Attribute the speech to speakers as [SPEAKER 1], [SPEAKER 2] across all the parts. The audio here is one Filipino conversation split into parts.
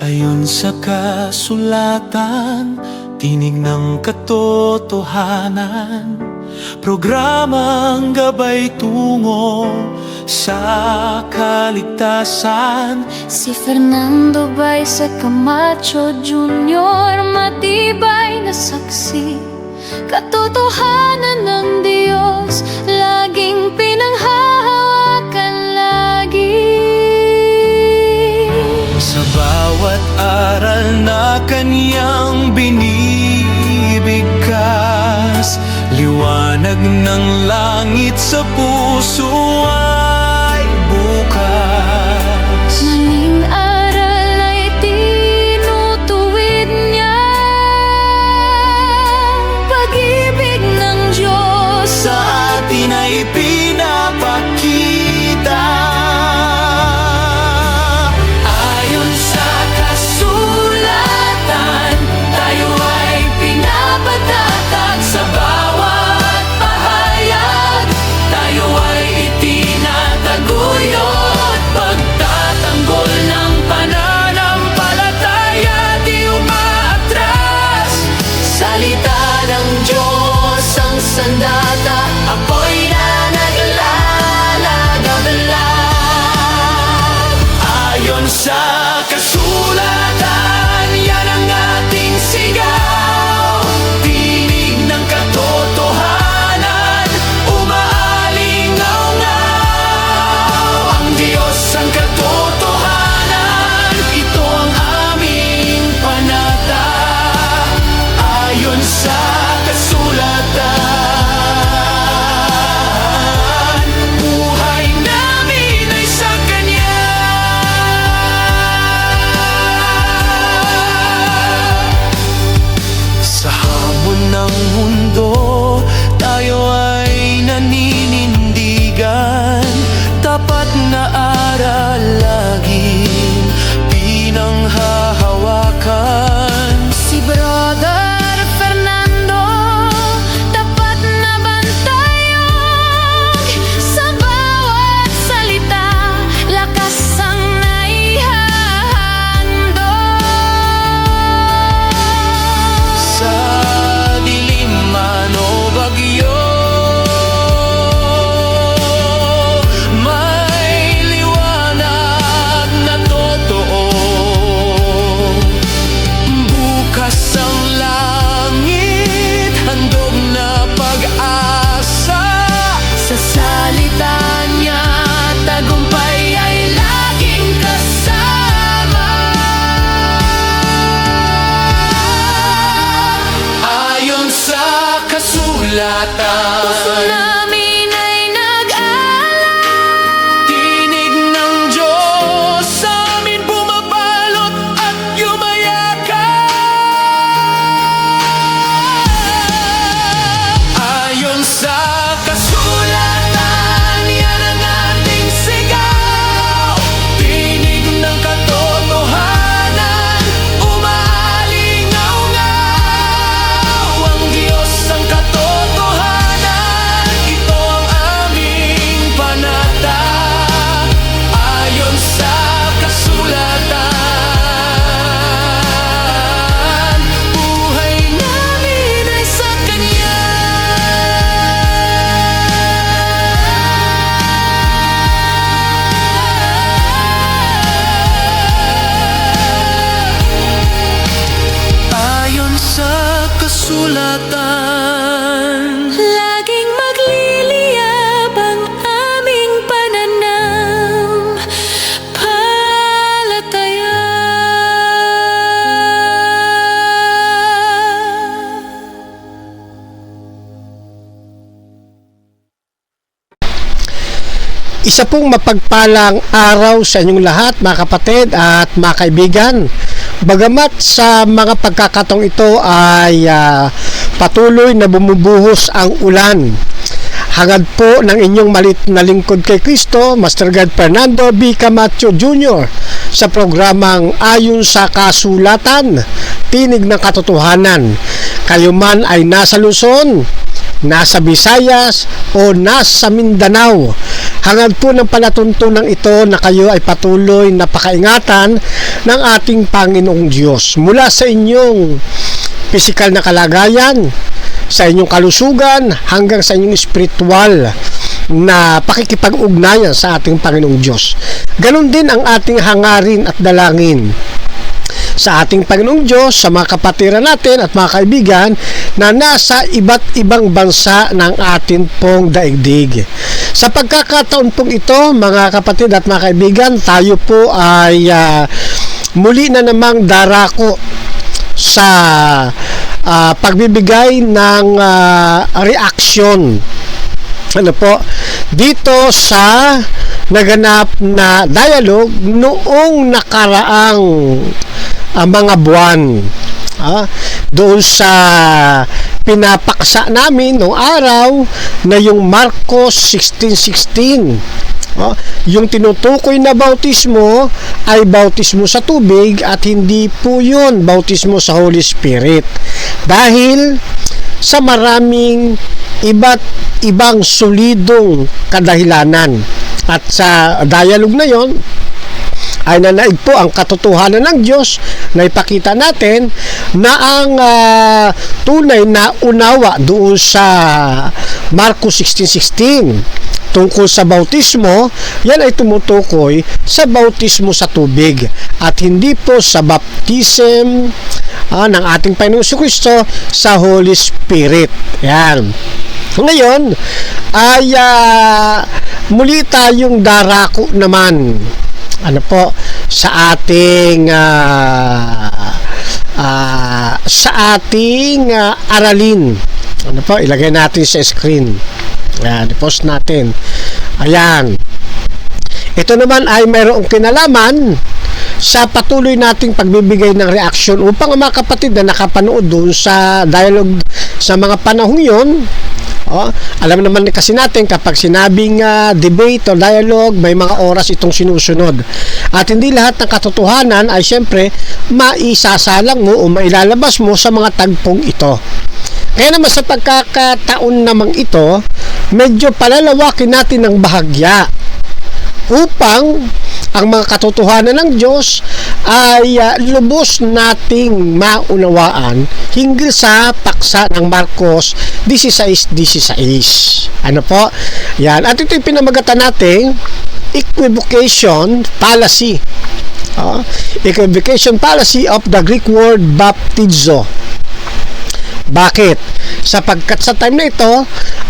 [SPEAKER 1] Ayon sa kasulatan, tinig ng katotohanan, programang gabay tungo sa kaligtasan.
[SPEAKER 2] Si Fernando Baisa Camacho Jr. matibay na saksi, katotohanan ng Diyos laging pinanghahawakan lagi.
[SPEAKER 1] Sa bawat aral na kaniyang binibigkas, liwanag ng langit sa puso ay bukas.
[SPEAKER 2] Maling aral ay tinutuwid niya, pag-ibig ng Diyos
[SPEAKER 1] Sa atin ay pinapakita. Ayon sa kasulatan, tayo ay pinapatatag. Sa bawat pahayag, tayo ay itinataguyod. Pagtatanggol ng pananampalataya, di umaatras. Salita ng Diyos ang sandata, ako'y nanaglalagablab. Ayon sa kasulatan, yan ang ating sigaw. Tinig ng katotohanan, umaalingaw-ngaw. Ang Diyos ang katotohanan, ito ang aming panata. Ayon sa kasulatan, buhay namin ay sa Kanya. Sa hamon ng mundo, tayo ay naninindigan. Tapat na aral laging pinanghahawakan.
[SPEAKER 2] Si Brother Fernando, tapat na bantayog. Sa bawat salita, lakas ang naihahandog.
[SPEAKER 1] Sa dilim man o bagyo, may liwanag na totoo. Bukas ang langit, handog na pag-asa.
[SPEAKER 2] Sa salita niya, tagumpay ay laging kasama.
[SPEAKER 1] Ayon sa kasulatan,
[SPEAKER 2] Puso namin ay nag-alala.
[SPEAKER 1] tinig ng Diyos sa amin bumabalot at yumayakap. Ayon sa kasulatan, yan ang ating sigaw. Tinig ng katotohanan, umaalingaw-ngaw. Ang Diyos ang katotohanan, ito ang aming panata. Ayon sa kasulatan, buhay namin ay sa Kanya. Ayon sa kasulatan,
[SPEAKER 2] Laging magliliyab ang aming pananampalataya.
[SPEAKER 3] Isa pong mapagpalang araw sa inyong lahat, mga kapatid at mga kaibigan. Bagamat sa mga pagkakataong ito ay patuloy na bumubuhos ang ulan, hangad po ng inyong malit na lingkod kay Kristo, Master God Fernando B. Camacho Jr. sa programang Ayon sa Kasulatan, Tinig ng Katotohanan. Kayo man ay nasa Luzon, nasa Visayas o nasa Mindanao, Hangad po ng palatuntunan ito na kayo ay patuloy na pakaingatan ng ating Panginoong Diyos mula sa inyong pisikal na kalagayan, sa inyong kalusugan, hanggang sa inyong spiritual na pakikipag-ugnayan sa ating Panginoong Diyos. Ganon din ang ating hangarin at dalangin sa ating Panginoong Diyos, sa mga kapatiran natin at mga kaibigan na nasa iba't ibang bansa ng ating pong daigdig. Sa pagkakataon pong ito, mga kapatid at mga kaibigan, tayo po ay muli na namang darako sa pagbibigay ng reaction dito sa naganap na dialogue noong nakaraang mga buwan, doon sa pinapaksa namin noong araw na yung Marcos 16:16. Yung tinutukoy na bautismo ay bautismo sa tubig at hindi po yun bautismo sa Holy Spirit, dahil sa maraming iba't ibang solidong kadahilanan. At sa dialogue na yon ay nanaig po ang katotohanan ng Diyos na ipakita natin na ang tunay na unawa doon sa Marcos 16:16 tungkol sa bautismo, yan ay tumutukoy sa bautismo sa tubig at hindi po sa baptism ng ating Panginoong Jesucristo sa Holy Spirit. Yan. Ngayon ay muli tayong darako naman sa ating aralin. Ilagay natin sa screen. Ayan, i-post natin. Ayan. Ito naman ay mayroong kinalaman sa patuloy nating pagbibigay ng reaksyon upang ang mga kapatid na nakapanood doon sa dialogue sa mga panahong yun, alam naman kasi natin kapag sinabing debate o dialogue, may mga oras itong sinusunod. At hindi lahat ng katotohanan ay siyempre maisasalang mo o mailalabas mo sa mga tagpong ito. Kaya naman sa pagkakataon namang ito, medyo palalawakin natin ng bahagya upang ang mga katotohanan ng Diyos ay lubos nating maunawaan hinggil sa paksa ng Marcos 16:16. Yan. At ito yung pinamagatan natin equivocation fallacy. Equivocation fallacy of the Greek word baptizo. Bakit? Sapagkat sa time na ito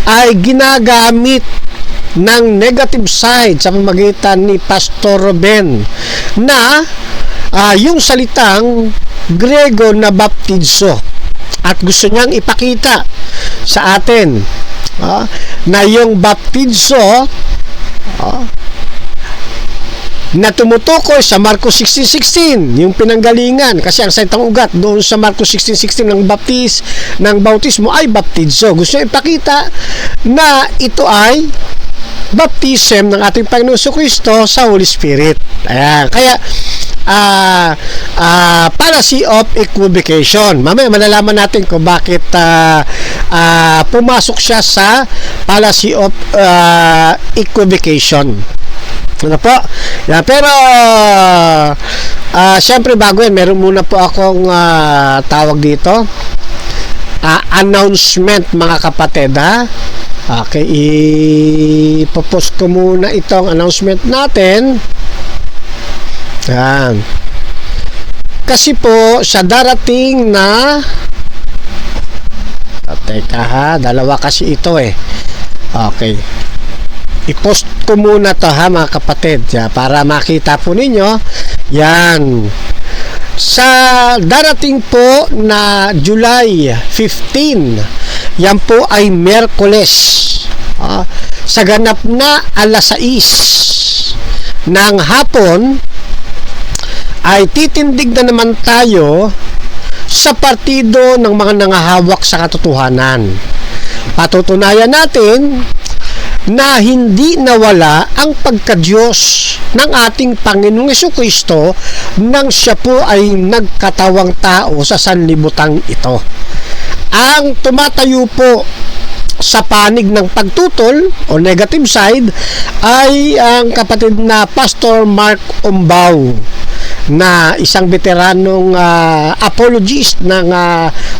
[SPEAKER 3] ay ginagamit ng negative side sa pamamagitan ni Pastor Ruben na yung salitang Grego na baptizo, at gusto niyang ipakita sa atin na yung baptizo na tumutukoy sa Marcos 16:16, yung pinanggalingan, kasi ang salitang ugat doon sa Marcos 16:16 ng bautismo ay baptizo. Gusto niya ipakita na ito ay baptism ng ating Panginoon Jesucristo sa Holy Spirit. Ayan. Kaya fallacy of equivocation. Mamaya malalaman natin kung bakit pumasok siya sa fallacy of equivocation. Yan. Pero syempre bago yan, meron muna po akong tawag dito, announcement, mga kapatid. Okay, ipopost ko muna itong announcement natin. Yan. Kasi po sa darating na teka dalawa kasi ito okay, i-post ko muna to mga kapatid, para makita po ninyo. Yan. Sa darating po na July 15, yan po ay Miyerkules, sa ganap na 6:00 ng hapon, ay titindig na naman tayo sa partido ng mga nangahawak sa katotohanan. Patutunayan natin na hindi nawala ang pagka-Diyos ng ating Panginoong Jesucristo nang siya po ay nagkatawang tao sa sanlibutan ito. Ang tumatayo po sa panig ng pagtutol o negative side ay ang kapatid na Pastor Mark Umbaw, na isang veteranong apologist ng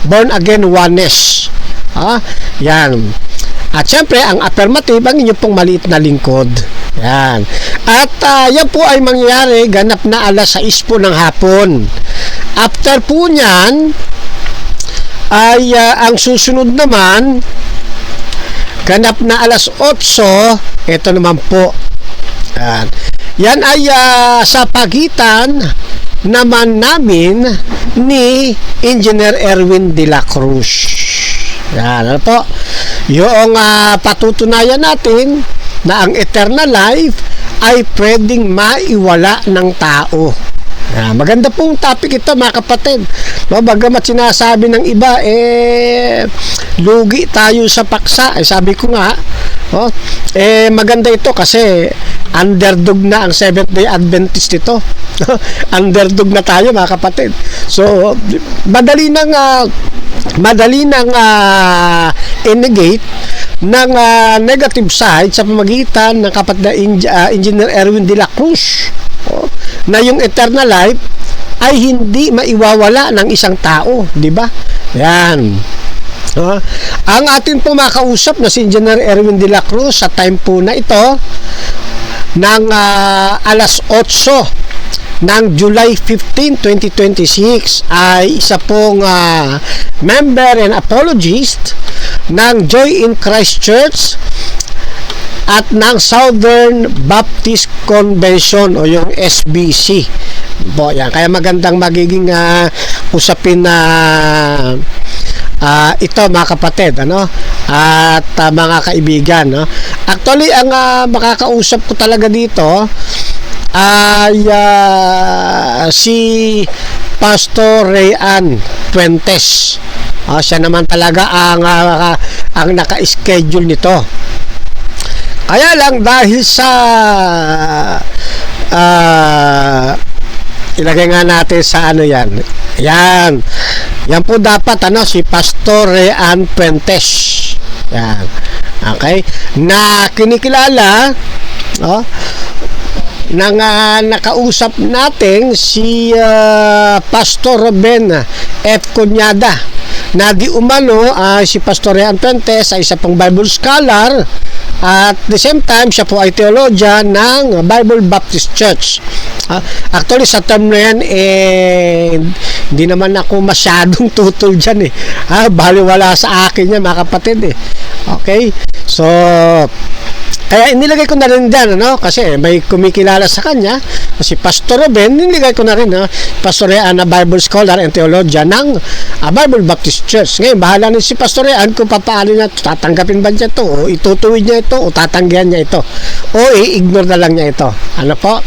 [SPEAKER 3] born again oneness. Yan. At syempre, ang affirmative, ang inyo pong maliit na lingkod. Yan. At yan po ay mangyayari ganap na alas 6 po ng hapon. After po niyan, ay ang susunod naman, ganap na alas 8, ito naman po. Yan ay sa pagitan naman namin ni Engineer Erwin de la Cruz. Yan, ano po? Yung patutunayan natin na ang eternal life ay pwedeng maiwala ng tao. Maganda pong topic ito, mga kapatid. Bagamat sinasabi ng iba, lugi tayo sa paksa. Sabi ko nga, maganda ito kasi underdog na ang Seventh-day Adventist ito. Underdog na tayo, mga kapatid. So, madali nang i-negate ng negative side sa pamagitan ng kapatid na Engineer Erwin de la Cruz, na yung eternal life ay hindi maiwawala ng isang tao, di ba? Yan. Ang atin po makausap na si Engineer Erwin de la Cruz sa time po na ito ng alas 8 ng July 15, 2026 ay isa pong member and apologist ng Joy in Christ Church at ng Southern Baptist Convention o yung SBC. Yan. Kaya magandang magiging usapin na ito, mga kapatid, at mga kaibigan. Actually, ang makakausap ko talaga dito ay si Pastor Rayan Puentes. Siya naman talaga ang naka-schedule nito. Kaya lang dahil sa ilagay nga natin sa yan. Yan po dapat si Pastor Rayan Puentes. Yan. Okay? Na kinikilala nang nakausap natin si Pastor Ruben F. Cunyada, na di umano si Pastor Rayan Puentes ay isa pong Bible scholar at the same time siya po ay theologian ng Bible Baptist Church. Actually sa term na yan hindi naman ako masyadong tutol dyan baliwala sa akin yan, mga kapatid Okay, so kaya inilagay ko na rin dyan, kasi may kumikilala sa kanya, si Pastor Ruben. Inilagay ko na rin, Pastor Rayan na Bible scholar and theologian ng Bible Baptist Church. Ngayon, bahala na si Pastor Rayan kung paano niya tatanggapin ba niya ito, o itutuwid niya ito, o tatanggihan niya ito, o i-ignore na lang niya ito. Ano po?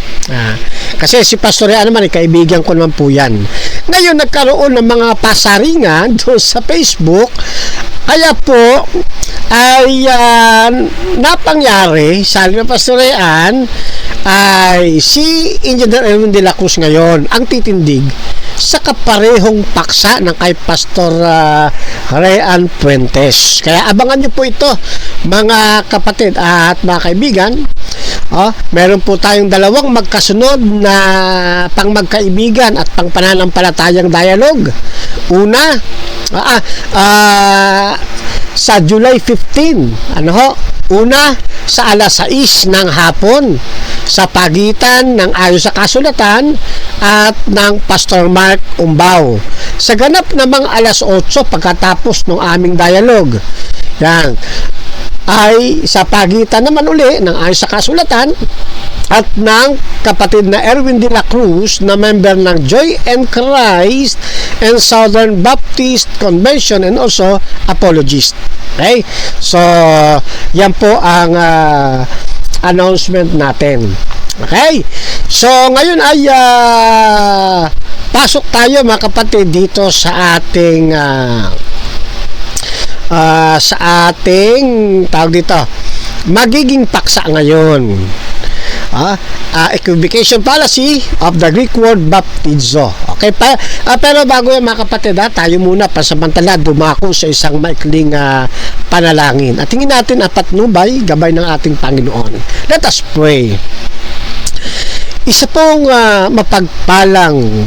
[SPEAKER 3] Kasi si Pastor Rayan naman, kaibigan ko naman po yan. Ngayon, nagkaroon ng mga pasaringan doon sa Facebook. Kaya po ay napangyari, sabi ng Pastor Rayan, ay si Engineer Erwin de la Cruz ngayon ang titindig sa kaparehong paksa ng kay Pastor Rayan Puentes. Kaya abangan nyo po ito, mga kapatid at mga kaibigan. Meron po tayong dalawang magkasunod na pang magkaibigan at pang pananampalatayang dialogue. Una, sa July 15, una sa alas 6 ng hapon sa pagitan ng ayon sa kasulatan at ng Pastor Mark Umbaw. Sa ganap namang alas 8 pagkatapos ng aming dialogue. Yan ay sa pagitan naman uli ng ayon sa kasulatan at ng kapatid na Erwin de la Cruz na member ng Joy in Christ and Southern Baptist Convention and also apologist. Okay? So, yan po ang announcement natin. Okay? So, ngayon ay pasok tayo, mga kapatid, dito sa ating tawag dito, magiging paksa ngayon. Equivocation fallacy of the Greek word baptizo. Okay, pero bago yan, mga kapatid, tayo muna pasamantala dumako sa isang maikling panalangin. At tingin natin ang patnubay, gabay ng ating Panginoon. Let us pray. Isa pong mapagpalang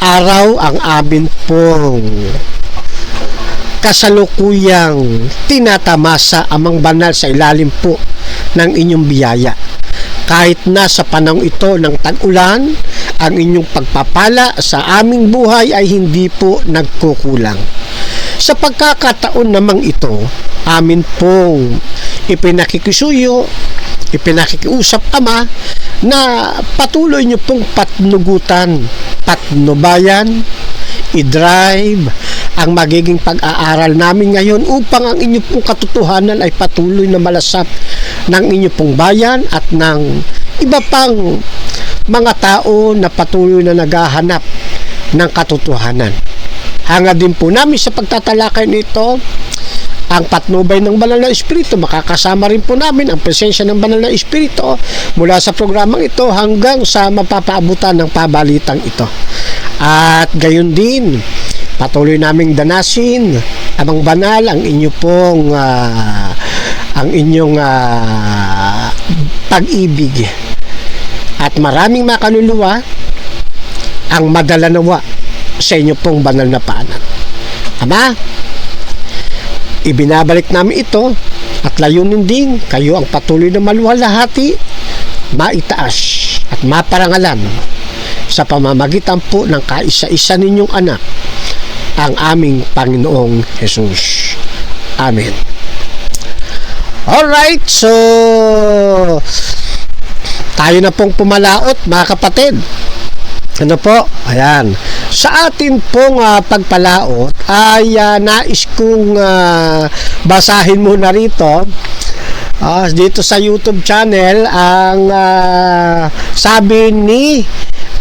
[SPEAKER 3] araw ang amin pong kasalukuyang tinatamasa amang banal sa ilalim po ng inyong biyaya. Kahit na sa panahon ito ng tag-ulan, ang inyong pagpapala sa aming buhay ay hindi po nagkukulang. Sa pagkakataon namang ito, amin pong ipinakikisuyo, ipinakikiusap Ama, na patuloy niyo pong patnugutan, patnubayan, i-drive ang magiging pag-aaral namin ngayon upang ang inyong pong katotohanan ay patuloy na malasap ng inyong pong bayan at ng iba pang mga tao na patuloy na naghahanap ng katotohanan. Hanga din po namin sa pagtatalakay nito ang patnubay ng Banal na Espiritu. Makakasama rin po namin ang presensya ng Banal na Espiritu mula sa programang ito hanggang sa mapapaabutan ng pabalitang ito. At gayon din, patuloy naming danasin amang banal ang inyo pong pag-ibig at maraming makaluluwa ang madalanawa sa inyo pong banal na paanan. Ama, ibinabalik namin ito at layunin din kayo ang patuloy na maluwalhati, maitaas at maparangalan sa pamamagitan po ng kaisa-isa ninyong anak, ang aming Panginoong Jesus. Amen. Alright, so tayo na pong pumalaot mga kapatid. Ano po? Ayan. Sa atin pong pagpalaot ay nais kong basahin muna rito dito sa YouTube channel ang sabi ni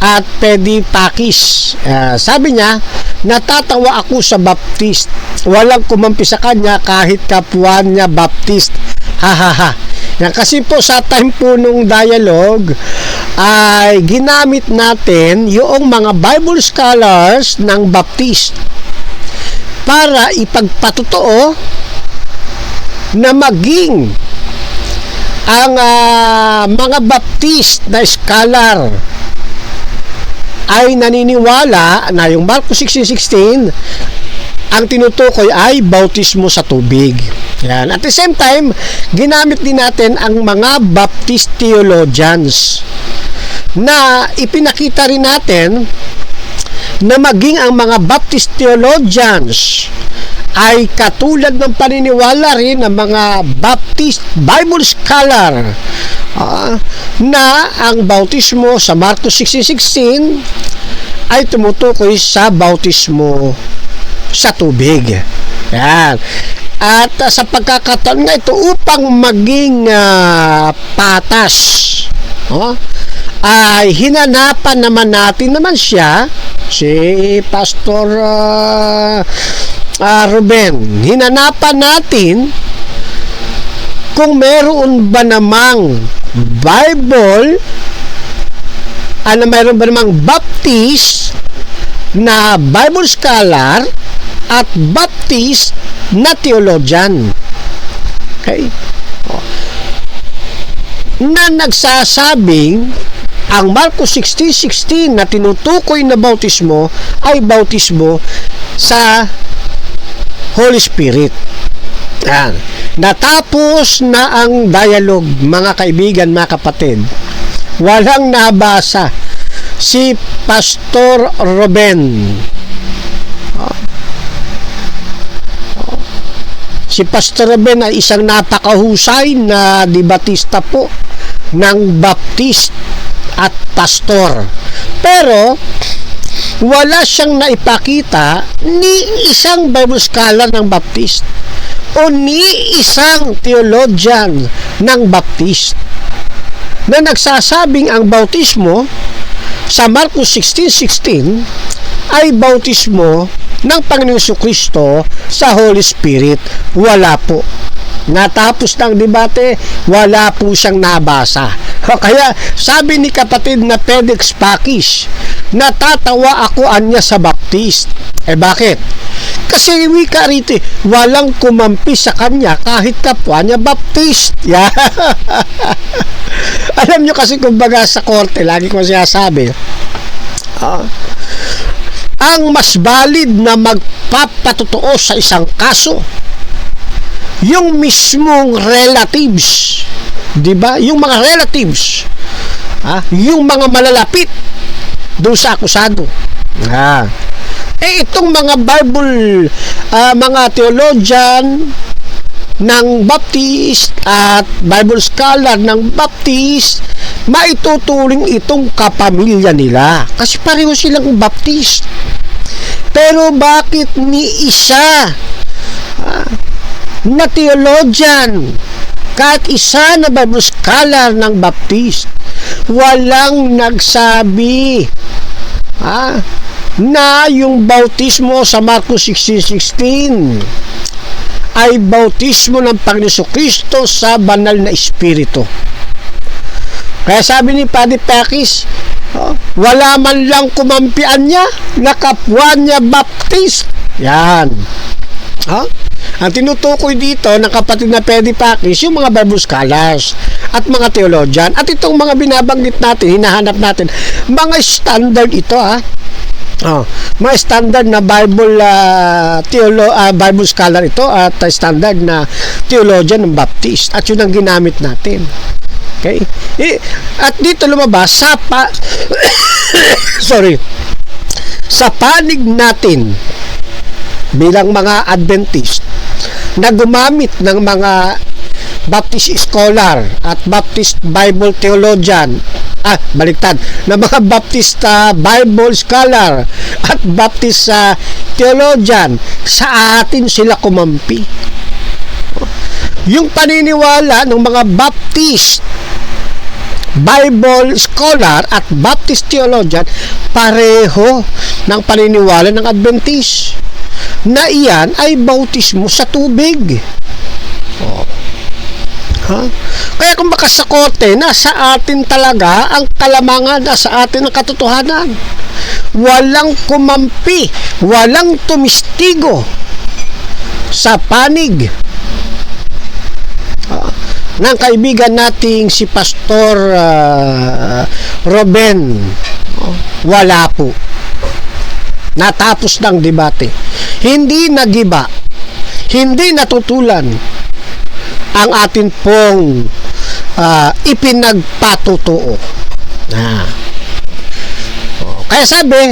[SPEAKER 3] at Pedi Pakis. Sabi niya, natatawa ako sa Baptist. Walang kumampi sa kanya kahit kapwa niya Baptist. Hahaha. Yan kasi po sa time po nung dialogue ay ginamit natin yung mga Bible scholars ng Baptist para ipagpatotoo na maging ang mga Baptist na scholar ay naniniwala na yung Marcos 16:16 ang tinutukoy ay bautismo sa tubig. Yan. At the same time, ginamit din natin ang mga Baptist theologians na ipinakita rin natin na maging ang mga Baptist theologians ay katulad ng paniniwala rin ng mga Baptist Bible scholar na ang bautismo sa Marcos 16:16 ay tumutukoy sa bautismo sa tubig. Yan. At sa pagkakataon nga ito, upang maging patas, ay hinanapan naman natin naman siya, si Pastor Ruben. Hinanapan natin kung meron ba namang Bible, mayroon ba namang Baptist na Bible scholar at Baptist na theologian. Okay? Na nagsasabing ang Marcos 16:16 na tinutukoy na bautismo ay bautismo sa Holy Spirit. Yan. Natapos na ang dialogue, mga kaibigan, mga kapatid. Walang nabasa si Pastor Ruben. Si Pastor Ruben ay isang napakahusay na debatista po ng Baptist at pastor. Pero wala siyang naipakita ni isang Bible scholar ng Baptist o ni isang theologian ng Baptist na nagsasabing ang bautismo sa Marcos 16:16 ay bautismo ng Panginoong Jesucristo sa Holy Spirit. Wala po. Natapos ng debate, wala po siyang nabasa. Kaya sabi ni kapatid na Felix Pakis, natatawa ako anya sa Baptist. Bakit? kasi wika rito, walang kumampi sa kanya kahit kapwa niya Baptist. Yeah. Alam nyo kasi kumbaga sa korte, lagi ko sinasabi, ang mas valid na magpapatotoo sa isang kaso, yung mismong relatives, di ba? Yung mga relatives, yung mga malalapit doon sa akusado. Itong mga Bible, mga theologian ng Baptist at Bible scholar ng Baptist, maituturing itong kapamilya nila kasi pareho silang Baptist. Pero bakit ni isa na theologian, kahit isa na Bible scholar ng Baptist, walang nagsabi na yung bautismo sa Marcos 16:16 ay bautismo ng Panginoon Kristo sa banal na Espiritu. Kaya sabi ni Padre Pakis, wala man lang kumampian niya na kapwa niya Baptist. Yan. Ang tinutukoy dito ng kapatid na Padre Pakis, yung mga Bible scholars at mga theologian. At itong mga binabanggit natin, hinahanap natin, mga standard ito mga standard na Bible Bible scholar ito at standard na theologian ng Baptist, at yun ang ginamit natin. Okay? At dito lumabas sa sa panig natin bilang mga Adventist na gumamit ng mga Baptist scholar at Baptist Bible theologian, baliktad, na mga Baptist Bible scholar at Baptist theologian, sa atin sila kumampi. Yung paniniwala ng mga Baptist Bible scholar at Baptist theologian, pareho ng paniniwala ng Adventist na iyan ay bautismo sa tubig. Kaya kung baka sa korte, nasa atin talaga ang kalamangan, nasa atin ang katotohanan. Walang kumampi, walang tumistigo sa panig ng kaibigan nating si Pastor Ruben. Wala po. Natapos ng debate. Hindi nagiba, hindi natutulan ang atin pong ipinagpatotoo. Kaya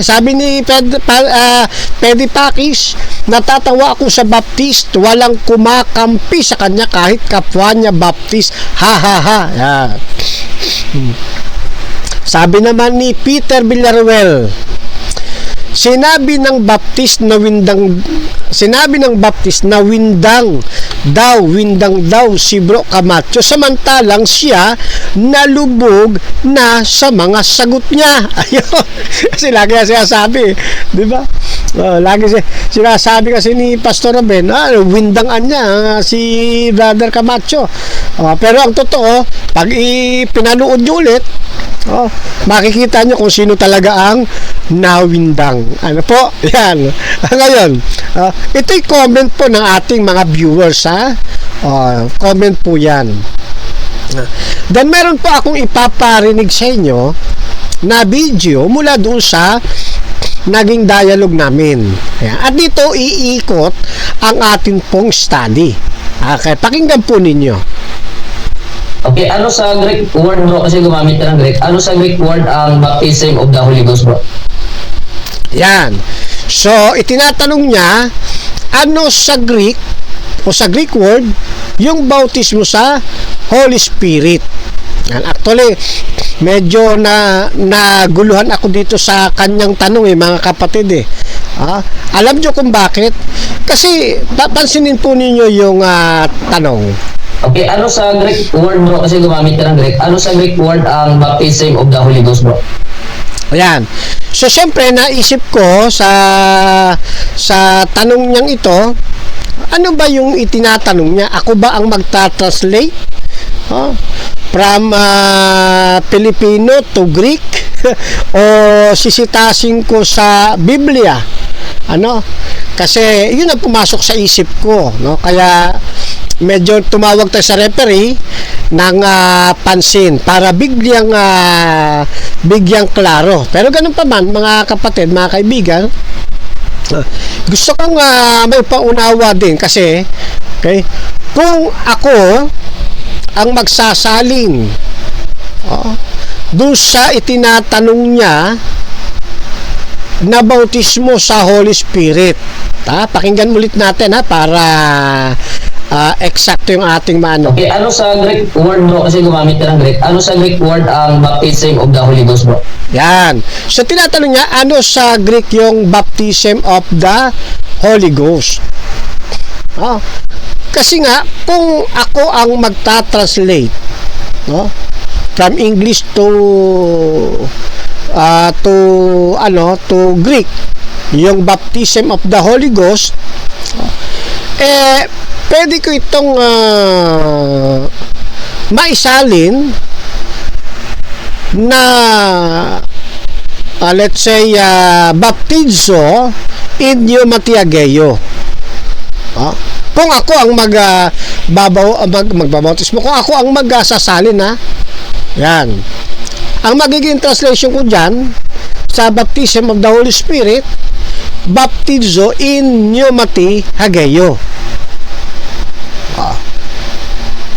[SPEAKER 3] sabi ni Padre Pakis, natatawa ako sa Baptist, walang kumakampi sa kanya kahit kapwa niya Baptist. Ha ha ha. Sabi naman ni Peter Villaruel, sinabi ng Baptist na windang daw si Bro Camacho, samantalang siya nalubog na sa mga sagot niya. Ayun. Kasi lagi siya sabi, di ba? Lagi sinasabi kasi ni Pastor Ruben, windangan niya si Brother Camacho. Pero ang totoo, pag pinanood nyo ulit, makikita nyo kung sino talaga ang nawindang. Ano po? Yan. Ngayon, ito'y comment po ng ating mga viewers, comment po yan. Then meron po akong ipaparinig sa inyo na video mula doon sa naging dialogue namin. At dito iikot ang ating pong study. Okay, pakinggan po ninyo.
[SPEAKER 4] Okay, ano sa Greek word, bro? Kasi gumamit ka ng Greek. Ano sa Greek word ang baptism of the Holy Ghost, bro?
[SPEAKER 3] Yan. So, itinatanong niya, ano sa Greek o sa Greek word yung bautismo sa Holy Spirit. Yan. Actually, medyo naguluhan ako dito sa kanyang tanong mga kapatid Alam nyo kung bakit? Kasi pansinin po ninyo yung tanong.
[SPEAKER 4] Okay, ano sa Greek word, bro? Kasi gumamit ka ng Greek. Ano sa Greek word ang baptism of the Holy Ghost, bro?
[SPEAKER 3] Ayan. So, syempre, naisip ko sa tanong niyang ito, ano ba yung itinatanong niya? Ako ba ang magta-translate? From Filipino to Greek? O sisitasin ko sa Biblia? Kasi yun ang pumasok sa isip ko, no? Kaya medyo tumawag tayo sa referee ng pansin para bigyang klaro. Pero ganun pa man, mga kapatid, mga kaibigan, gusto kong may paunawa din kasi, okay, kung ako ang magsasaling doon sa itinatanong niya na bautismo sa Holy Spirit. Pakinggan ulit natin para eksakto yung ating maano.
[SPEAKER 4] Okay, ano sa Greek word bro? Kasi gumamit ka ng Greek. Ano sa Greek word ang baptism of the Holy Ghost bro?
[SPEAKER 3] Yan. So tinatanong niya, ano sa Greek yung baptism of the Holy Ghost? Kasi nga, kung ako ang magta-translate, no, from English to Greek, yung baptism of the Holy Ghost, pwede ko itong maisalin na let's say baptizo in pneumati ageo. Kung ako ang magbabautismo, kung ako ang magsasalin, yan. Ang magiging translation ko dyan sa baptism of the Holy Spirit, baptizo in pneumati ageo.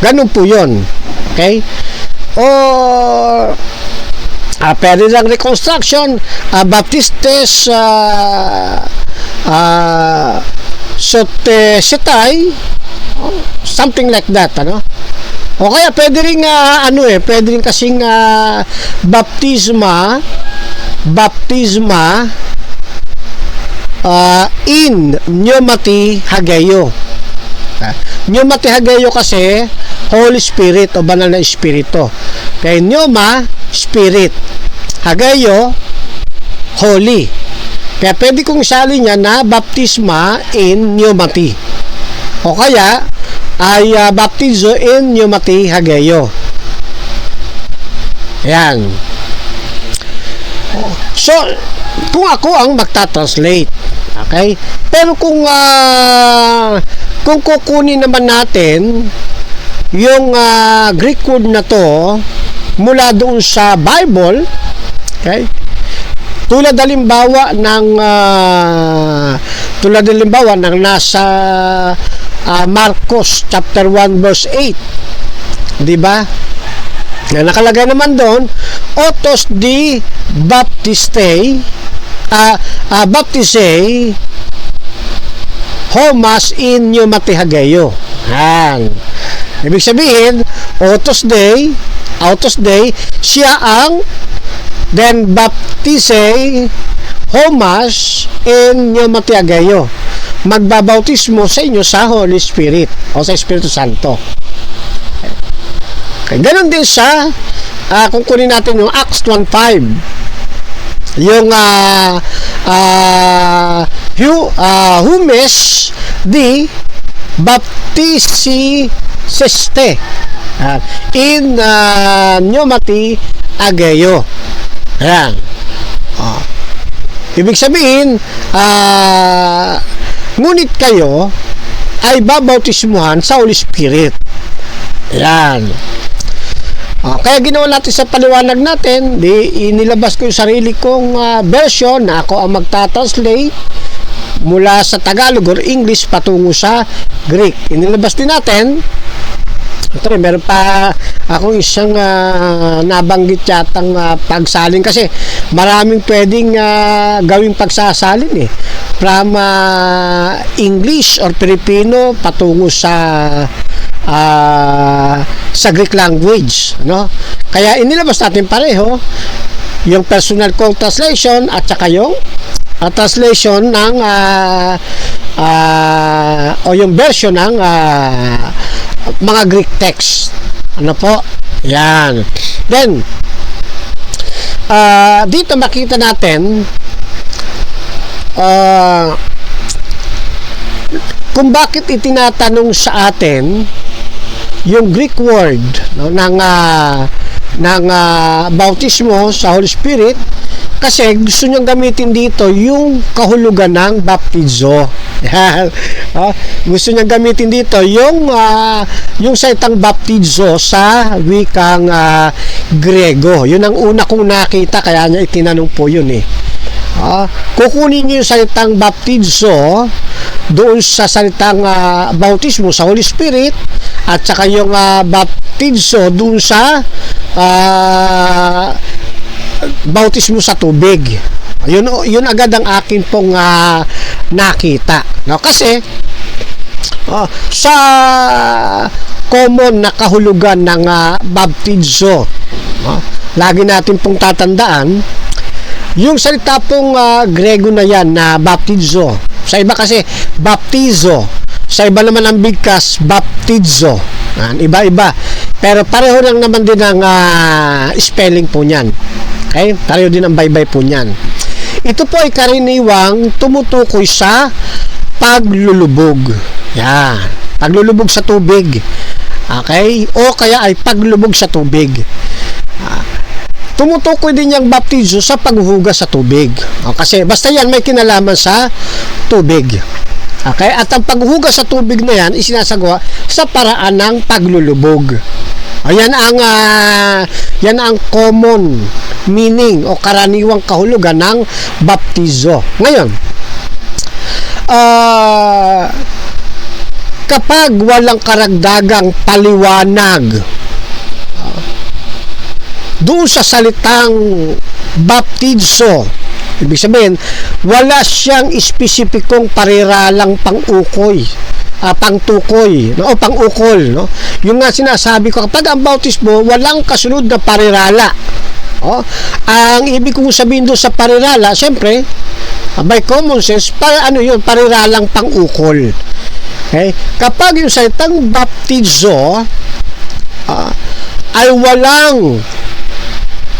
[SPEAKER 3] Ganun po yun. Okay? Pwede lang reconstruction, baptistes setay, something like that, ano? O kaya pwede rin pwede rin kasing baptisma in pneumati ageo. Pneumati ageo kasi Holy Spirit o banal na espiritu. Kaya pneuma, spirit. Ageo, holy. Kaya pwede kong isali niya na baptisma in pneumati. O kaya ay baptizo in pneumati ageo. Yan. So, kung ako ang magta-translate, okay? Pero kung kukunin naman natin yung Greek word na to mula doon sa Bible, okay? Tulad halimbawa ng nasa Marcos chapter 1 verse 8, di ba? Na nakalagay naman doon, otos di baptisei homas in pneumati ageo. Yan. Ibig sabihin, autos dei, siya ang then baptisei homas in pneumati ageo. Magbabautismo sa inyo sa Holy Spirit o sa Espiritu Santo. Okay. Ganon din sa kung kunin natin yung Acts 1:5, yung humes di baptisi seste in pneumati ageo. Ayan. Ibig sabihin, ngunit kayo ay babautismuhan sa Holy Spirit. Ayan. Kaya ginawa natin sa paliwanag natin, inilabas ko yung sarili kong version na ako ang magta-translate mula sa Tagalog or English patungo sa Greek. Inilabas din natin. Ito rin, meron pa akong isang nabanggit yatang pagsalin kasi maraming pwedeng gawing pagsasalin from English or Filipino patungo sa Greek language, no? Kaya inilabas natin pareho yung personal kong translation at saka yung translation ng o yung version ng mga Greek text. Ano po? Yan. Then dito makita natin kung bakit itinatanong sa atin yung Greek word, no, ng bautismo sa Holy Spirit. Kasi gusto niyang gamitin dito yung kahulugan ng baptizo. Yan. Gusto niyang gamitin dito yung salitang baptizo sa wikang Grego. Yun ang una kong nakita, kaya niya itinanong po yun eh. Kukunin niyo yung salitang baptizo doon sa salitang bautismo sa Holy Spirit at saka yung baptizo doon sa bautismo sa tubig. Yun agad ang akin pong nakita. No, kasi sa common na kahulugan ng baptizo, lagi natin pong tatandaan yung salita pong Grego na yan na baptizo. Sa iba kasi baptizo, sa iba naman ang bigkas baptizo. Iba-iba, pero pareho lang naman din ang spelling po niyan. Okay? Pareho din ang baybay po niyan. Ito po ay karaniwang tumutukoy sa paglulubog. Yan. Paglulubog sa tubig. Okay? O kaya ay paglubog sa tubig. Tumutukoy din yung baptizo sa paghuhugas sa tubig. Kasi basta yan may kinalaman sa tubig. Okay? At ang paghuhugas sa tubig na yan isinasagawa sa paraan ng paglulubog. Yan ang common meaning o karaniwang kahulugan ng baptizo. Ngayon, kapag walang karagdagang paliwanag doon sa salitang baptizo, ibig sabihin wala siyang espesipikong pariralang pang-ukoy, pangtukoy, no? O pang-ukol, no? Yung nga sinasabi ko, kapag ang bautismo walang kasunod na parirala, ang ibig kong sabihin doon sa parirala, siyempre by common sense, pariralang pang-ukol. Okay? Kapag yung salitang baptizo ay walang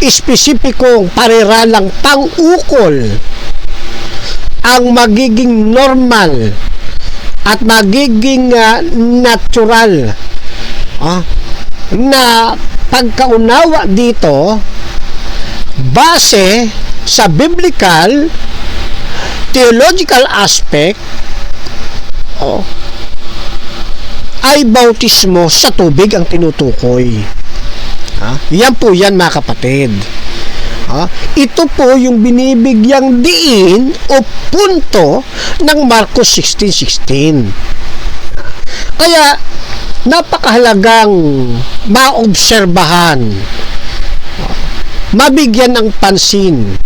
[SPEAKER 3] espesipikong pariralang pang-ukol, ang magiging normal at magiging natural na pagkaunawa dito base sa biblical theological aspect ay bautismo sa tubig ang tinutukoy. Yan po yan mga kapatid. Ito po yung binibigyang diin o punto ng Marcos 16:16. Kaya napakahalagang maobserbahan, mabigyan ng pansin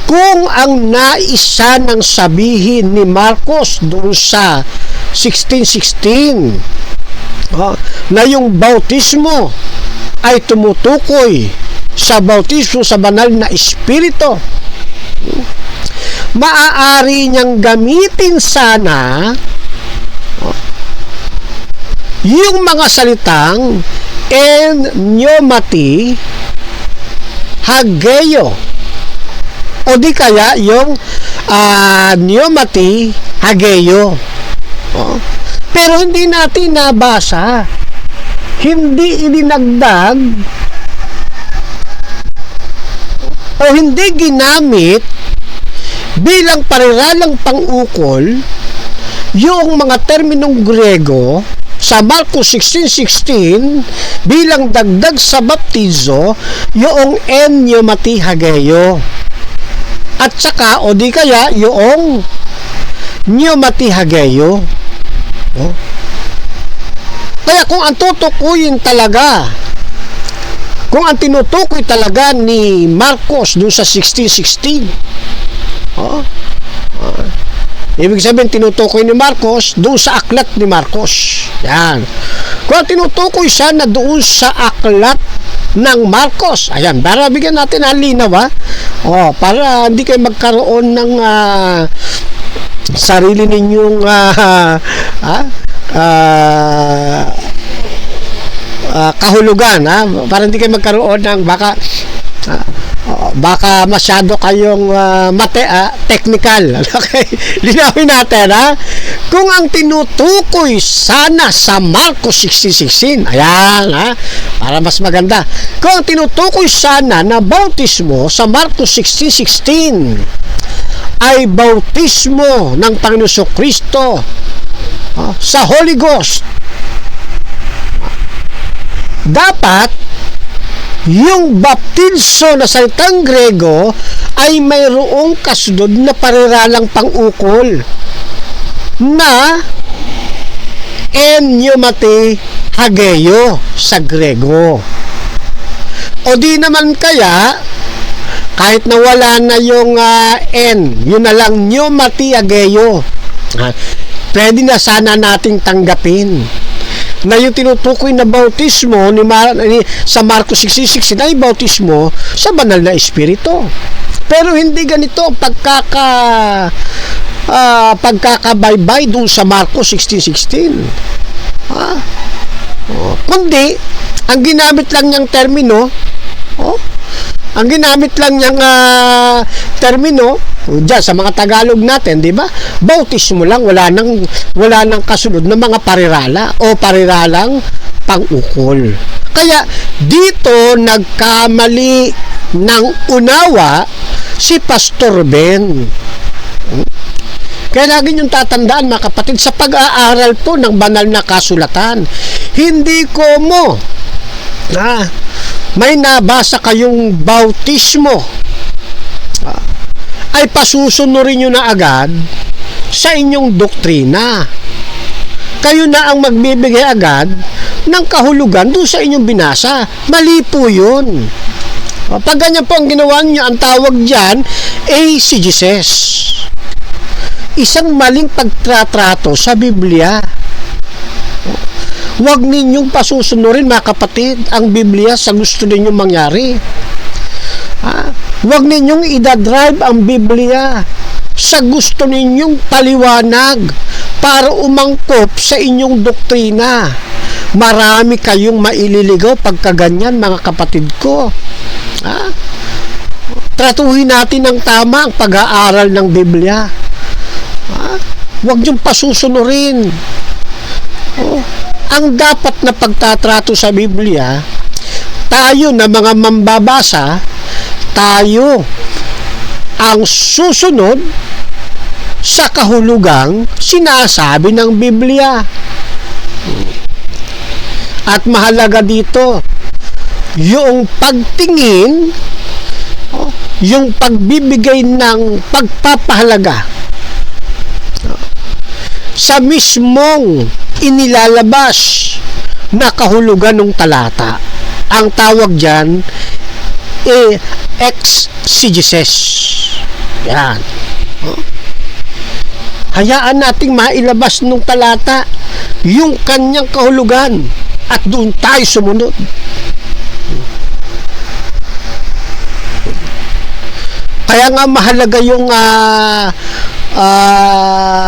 [SPEAKER 3] kung ang naisa ng sabihin ni Marcos doon sa 16:16 na yung bautismo ay tumutukoy sa bautismo sa banal na espiritu, maaari niyang gamitin sana yung mga salitang en pneumati hageo o di kaya yung pneumati hageo. Pero hindi natin nabasa, hindi idinagdag o hindi ginamit bilang pariralang pang-ukol yung mga terminong Grego sa Marcos 16:16 bilang dagdag sa baptizo, yung en pneumati hageo at saka o di kaya yung pneumati hageo. Kaya kung ang tutukuyin talaga, kung ang tinutukoy talaga ni Marcos doon sa 16:16, ibig sabihin tinutukoy ni Marcos doon sa aklat ni Marcos. Yan. Kung ang tinutukoy sana doon sa aklat ng Marcos, ayan, para bigyan natin ang linaw, para hindi kayo magkaroon ng sarili ninyong kahulugan, para hindi kayo magkaroon ng baka Baka masyado kayong technical. Okay? Linawin natin, ha? Kung ang tinutukoy sana sa Marcos 16:16, ayan, ha? Para mas maganda. Kung ang tinutukoy sana na bautismo sa Marcos 16:16 ay bautismo ng Panginoon Kristo sa Holy Ghost, dapat yung baptizo na salitang Grego ay mayroong kasunod na pariralang pang-ukol na pneumati hageo sa Grego. O di naman kaya, kahit na wala na yung N, yun na lang, pneumati hageo. Pwede na sana nating tanggapin na yung tinutukoy na bautismo sa Marcos 16:16 ay bautismo sa banal na espiritu. Pero hindi ganito ang pagkakabaybay doon sa Marcos 16:16. Kundi, ang ginamit lang niyang termino, ang ginamit lang niyang termino diyan sa mga Tagalog natin, di ba? Bautismo lang, wala nang kasunod na mga parirala o pariralang pang-ukol. Kaya dito nagkamali ng unawa si Pastor Ben. Kaya lagi niyong tatandaan, mga kapatid, sa pag-aaral po ng banal na kasulatan, hindi ko may nabasa kayong bautismo ay pasusunurin nyo na agad sa inyong doktrina. Kayo na ang magbibigay agad ng kahulugan doon sa inyong binasa. Mali po yun. Pag ganyan po ang ginawa nyo, ang tawag dyan exegesis. Isang maling pagtratrato sa Biblia. Huwag ninyong pasusunurin, mga kapatid, ang Biblia sa gusto ninyong mangyari. Huwag ninyong idadrive ang Biblia sa gusto ninyong paliwanag para umangkop sa inyong doktrina. Marami kayong maililigaw pagkaganyan, mga kapatid ko. Tratuhin natin ng tama ang pag-aaral ng Biblia. Huwag niyong pasusunurin. Ang dapat na pagtatrato sa Biblia, tayo na mga mambabasa, tayo ang susunod sa kahulugang sinasabi ng Biblia. At mahalaga dito yung pagtingin, yung pagbibigay ng pagpapahalaga sa mismong inilalabas na kahulugan ng talata. Ang tawag dyan exegesis. Yan. Hayaan nating mailabas ng talata yung kanyang kahulugan at doon tayo sumunod. Kaya nga mahalaga yung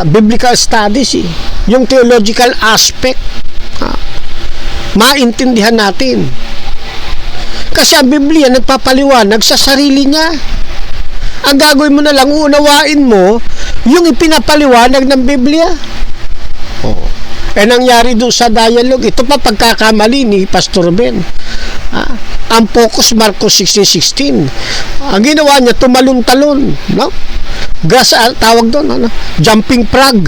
[SPEAKER 3] biblical studies, yung theological aspect. Maintindihan natin. Kasi ang Biblia nagpapaliwanag sa sarili niya. Ang gagawin mo na lang, uunawain mo yung ipinapaliwanag ng Biblia. Nangyari doon sa dialogue, ito pa pagkakamali ni Pastor Ben. Ang focus Marcos 16:16. Ang ginawa niya, tumalon-talon, no? Tawag doon, jumping frog.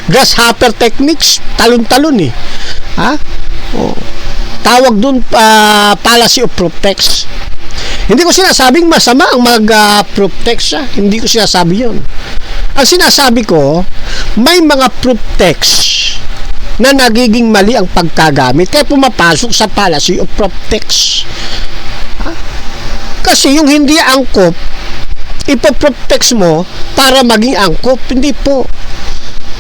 [SPEAKER 3] Grasshopper techniques, talon-talon tawag doon fallacy of proof text. Hindi ko sinasabing masama ang mag-proof text siya. Hindi ko sinasabi yun. Ang sinasabi ko, may mga proof text na nagiging mali ang pagkagamit kaya pumapasok sa fallacy of proof text. Kasi yung hindi angkop, ipo-proof text mo para maging angkop. Hindi po.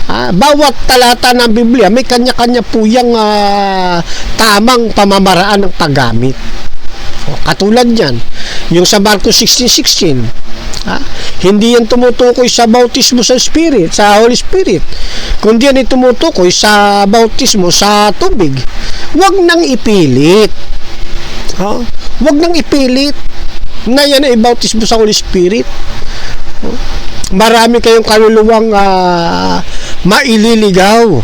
[SPEAKER 3] Bawat talata ng Biblia may kanya-kanya po yung tamang pamamaraan ng paggamit. Katulad yan, yung sa Marcos 16:16, hindi yan tumutukoy sa bautismo sa Spirit, sa Holy Spirit, kundi yan tumutukoy sa bautismo sa tubig. Huwag nang ipilit. Huwag nang ipilit na yan ay bautismo sa Holy Spirit. Marami kayong kaluluwang maililigaw.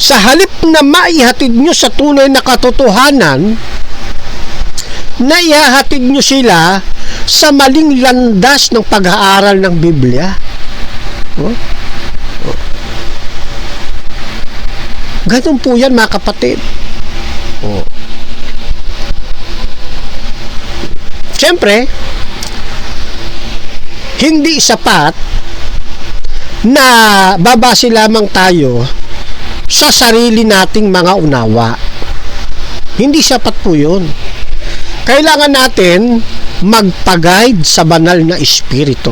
[SPEAKER 3] Sa halip na maihatid nyo sa tunay na katotohanan, na ihahatid nyo sila sa maling landas ng pag-aaral ng Biblia. Ganun po yan, mga kapatid. Siyempre, hindi sapat na babase lamang tayo sa sarili nating mga unawa. Hindi sapat po yun. Kailangan natin magpa-guide sa banal na espiritu.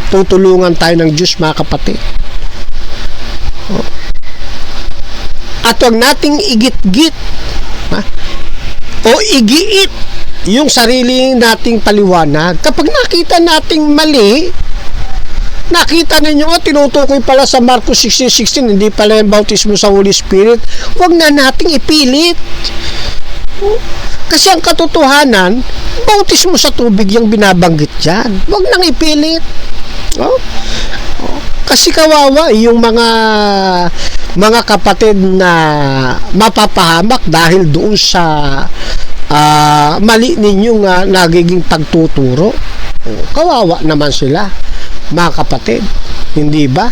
[SPEAKER 3] Tutulungan tayo ng Diyos, mga kapatid. At huwag nating igit-git o igiit yung sarili nating paliwanag. Kapag nakita nating mali, nakita ninyo, tinutukoy pala sa Marcos 16:16, hindi pala yung bautismo sa Holy Spirit, huwag na nating ipilit. Kasi ang katotohanan, bautismo sa tubig yung binabanggit dyan. Huwag nang ipilit. Kasi kawawa yung mga kapatid na mapapahamak dahil doon sa mali ninyong nagiging pagtuturo. Kawawa naman sila, mga kapatid, hindi ba?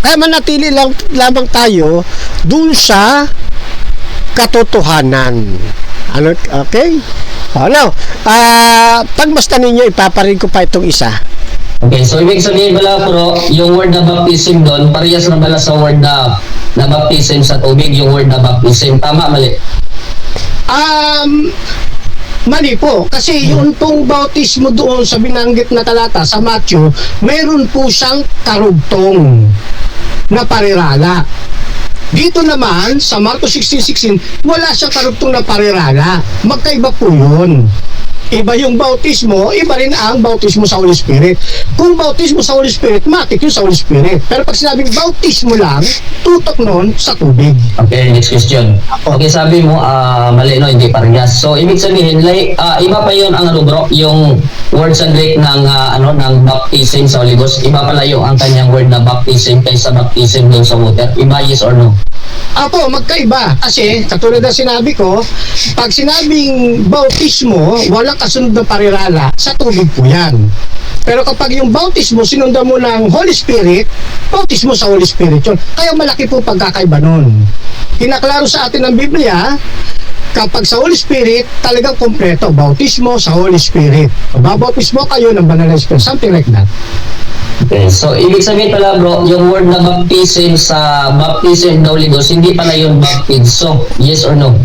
[SPEAKER 3] Kaya manatili lamang tayo dun sa katotohanan. Ano? Okay? Pagmasdan ninyo, ipaparin ko pa itong isa.
[SPEAKER 4] Okay, so ibig sabihin pala bro, yung word na baptism doon, parehas na pala sa word na baptism sa tubig, yung word na baptism. Tama, mali?
[SPEAKER 3] Mali po. Kasi yung tong bautismo doon sa binanggit na talata sa Matthew, mayroon po siyang karugtong na parirala. Dito naman, sa Marcos 16:16, wala siyang karugtong na parirala. Magkaiba po yun. Iba yung bautismo, iba rin ang bautismo sa Holy Spirit. Kung bautismo sa Holy Spirit, matik yun sa Holy Spirit. Pero pag sinabing bautismo lang, tutok nun sa tubig.
[SPEAKER 4] Okay, next question. Okay, sabi mo, mali no, hindi parehas. So, ibig sabihin, iba pa yun ang bro, yung word sa Greek ng, ng baptism sa Holy Ghost. Iba pala yung ang kanyang word na baptism kaysa baptism dun sa water. Iba, yes or no?
[SPEAKER 3] Apo, magkaiba. Kasi, katulad na sinabi ko, pag sinabing bautismo, walang kasunod na parirala, sa tubig po yan. Pero kapag yung bautismo, sinundan mo ng Holy Spirit, bautismo sa Holy Spirit yun. Kaya malaki po pagkakaiba nun. Inaklaro sa atin ng Biblia, kapag sa Holy Spirit, talagang kompleto, bautismo sa Holy Spirit. Babautismo kayo ng banal na Spirit, something like that.
[SPEAKER 4] Okay, so ibig sabihin pala bro, yung word na baptism sa baptism ng Holy Ghost, hindi pala yung baptizo. Yes or no?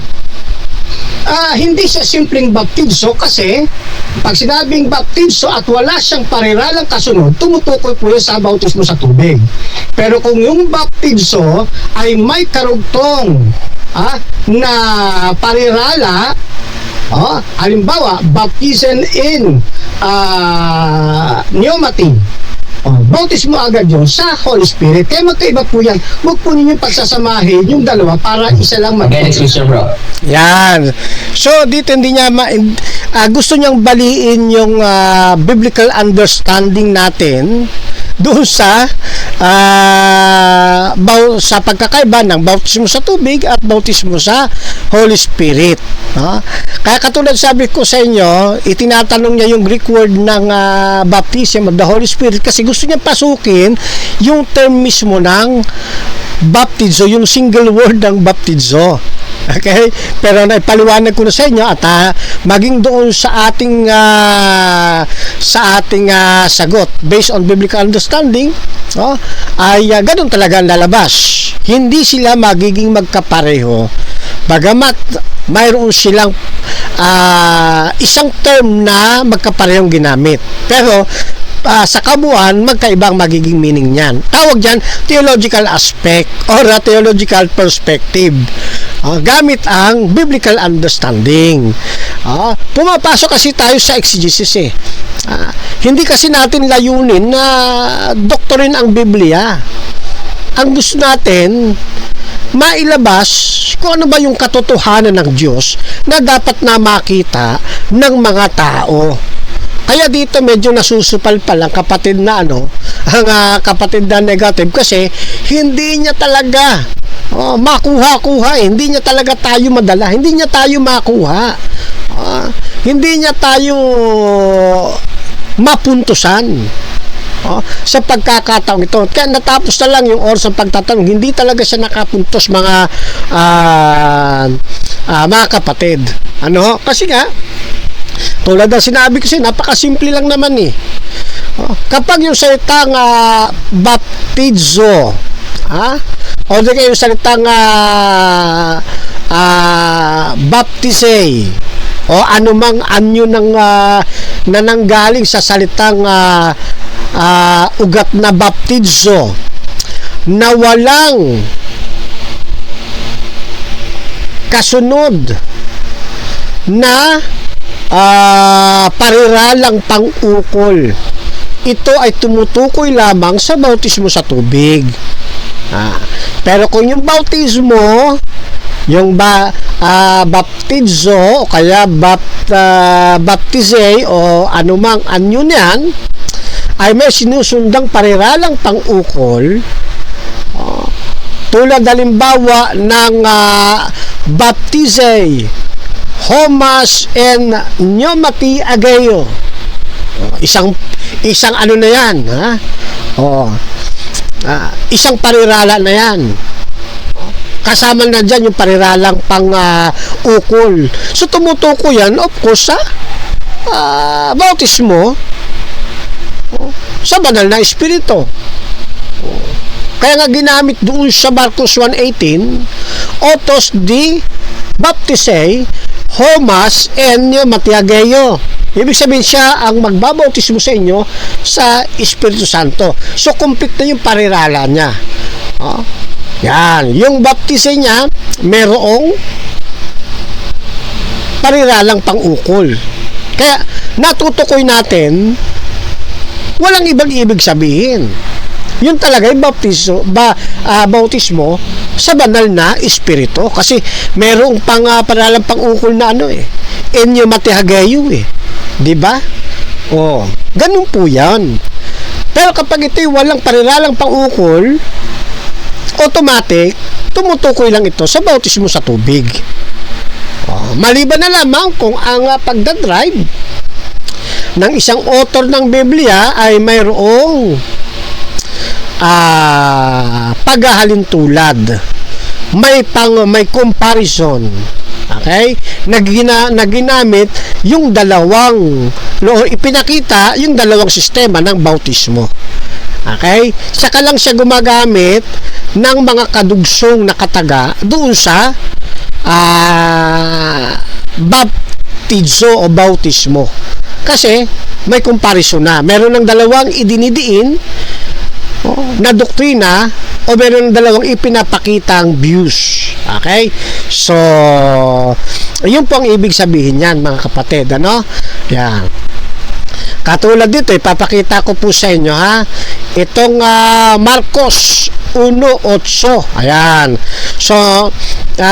[SPEAKER 3] Hindi siya simpleng baptizo kasi pag sinabing baptizo at wala siyang pariralang kasunod, tumutukoy po yun sa bautismo sa tubig. Pero kung yung baptizo ay may karugtong na parirala, halimbawa, baptism in pneumatic, bautismo agad yun sa Holy Spirit. Kaya magkaiba po yan. Huwag po ninyo pagsasamahin yung dalawa para isa lang
[SPEAKER 4] Okay, next question bro.
[SPEAKER 3] Yan. So, dito hindi niya gusto niyang baliin yung biblical understanding natin doon sa pagkakaiba ng bautismo sa tubig at bautismo sa Holy Spirit. Kaya katulad sabi ko sa inyo, itinatanong niya yung Greek word ng baptism of the Holy Spirit kasi gusto niya pasukin yung term mismo ng baptizo, yung single word ng baptizo. Okay? Pero naipaliwanag ko na sa inyo at maging doon sa ating sagot based on biblical understanding, ay ganun talaga ang lalabas. Hindi sila magiging magkapareho. Bagamat mayroon silang isang term na magkaparehong ginamit. Pero sa kabuuan, magkaibang magiging meaning niyan. Tawag diyan theological aspect or theological perspective. Gamit ang biblical understanding. Pumapasok kasi tayo sa exegesis hindi kasi natin layunin na doktorin ang Biblia. Ang gusto natin mailabas kung ano ba yung katotohanan ng Diyos na dapat na makita ng mga tao. Kaya dito medyo nasusupal-pal ang kapatid na kapatid na negative kasi hindi niya talaga makuha-kuha, hindi niya talaga tayo madala, hindi niya tayo makuha, hindi niya tayo mapuntusan sa pagkakataong ito. Kaya natapos na lang yung oras ng pagtatanong, hindi talaga siya nakapuntos mga kapatid. Kasi nga tulad ng sinabi ko napakasimple lang naman kapag yung salitang baptizo o yung salitang baptisay o anumang anyo ng na nanggaling sa salitang ugat na baptizo na walang kasunod na pariralang pang-ukol, ito ay tumutukoy lamang sa bautismo sa tubig. Pero kung yung bautismo, yung baptizo o kaya baptisay o anumang anyo niyan ay may sinusundang pariralang pang-ukol, tulad halimbawa ng baptisay homas en pneumati ageo, isang ano na yan, isang parirala na yan, kasama na dyan yung pariralang pang-ukol. So tumutuko yan of course sa bautismo sa banal na espiritu. Kaya nga ginamit doon sa Marcos 1:18, otos di baptisay homas en pneumati ageo. Ibig sabihin siya ang magbabautismo sa inyo sa Espiritu Santo. So complete na yung parirala niya. Yan, yung baptisay niya merong pariralang pang-ukol. Kaya natutukoy natin walang ibang ibig sabihin. Yun talaga yung bautismo sa banal na espiritu, kasi merong pariralang pang-ukol na enyo matihagayo di ba? Ganun po yan. Pero kapag ito'y walang pariralang pang-ukol, automatic tumutukoy lang ito sa bautismo sa tubig. Maliban na lamang kung ang pagdadrive ng isang author ng Biblia ay mayroong paghahalintulad, may comparison, okay, na ginamit yung dalawang ipinakita yung dalawang sistema ng bautismo, okay. Saka lang siya gumagamit ng mga kadugsong na kataga doon sa baptizo o bautismo, kasi may comparison na meron ng dalawang idinidiin na doktrina o meron ng dalawang ipinapakitang views, okay. So yun po ang ibig sabihin yan, mga kapatid, yan. Katulad dito, ipapakita ko po sa inyo itong Marcos 1:8. Ayan. So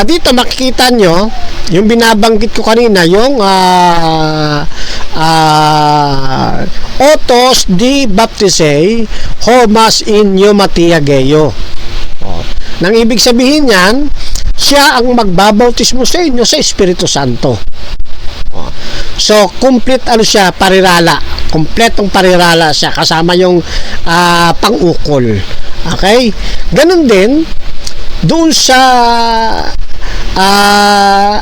[SPEAKER 3] dito makikita nyo yung binabanggit ko kanina, yung otos di baptisay homas in pneumati ageo. Nang ibig sabihin yan, siya ang magbabautismo sa inyo sa Espiritu Santo. So complete siya, parirala, kompletong parirala siya, kasama yung pang-ukol, okay. Ganun din doon sa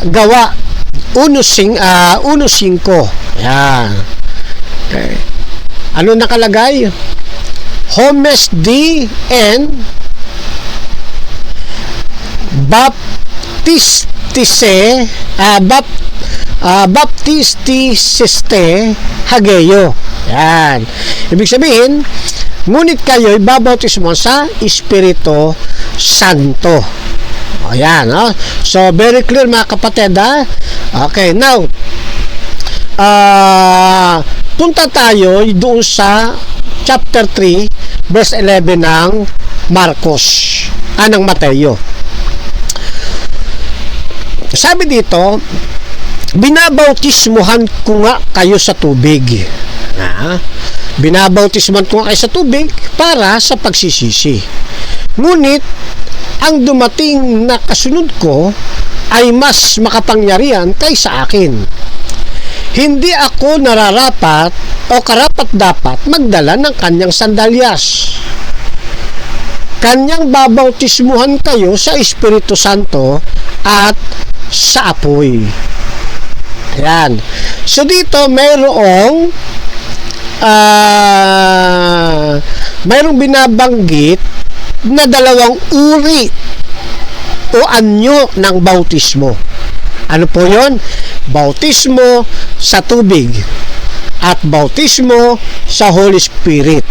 [SPEAKER 3] Gawa 1:5. Yan, okay. Ano nakalagay? Homes di en baptistise baptistisiste hageyo. Yan, ibig sabihin, ngunit kayo'y babautismo sa Espiritu Santo. Ayan, so very clear, mga kapatid, okay. Now punta tayo doon sa chapter 3 verse 11 ng Marcos, ng Mateo. sabi dito, binabautismuhan ko nga kayo sa tubig. Binabautismuhan ko nga kayo sa tubig para sa pagsisisi. Ngunit, ang dumating na kasunod ko ay mas makapangyarihan kaysa akin. Hindi ako nararapat o karapat-dapat magdala ng kanyang sandalyas. Kanyang babautismuhan kayo sa Espiritu Santo at sa apoy. Ayan. So dito mayroong binabanggit na dalawang uri o anyo ng bautismo. Ano po yon? Bautismo sa tubig at bautismo sa Holy Spirit.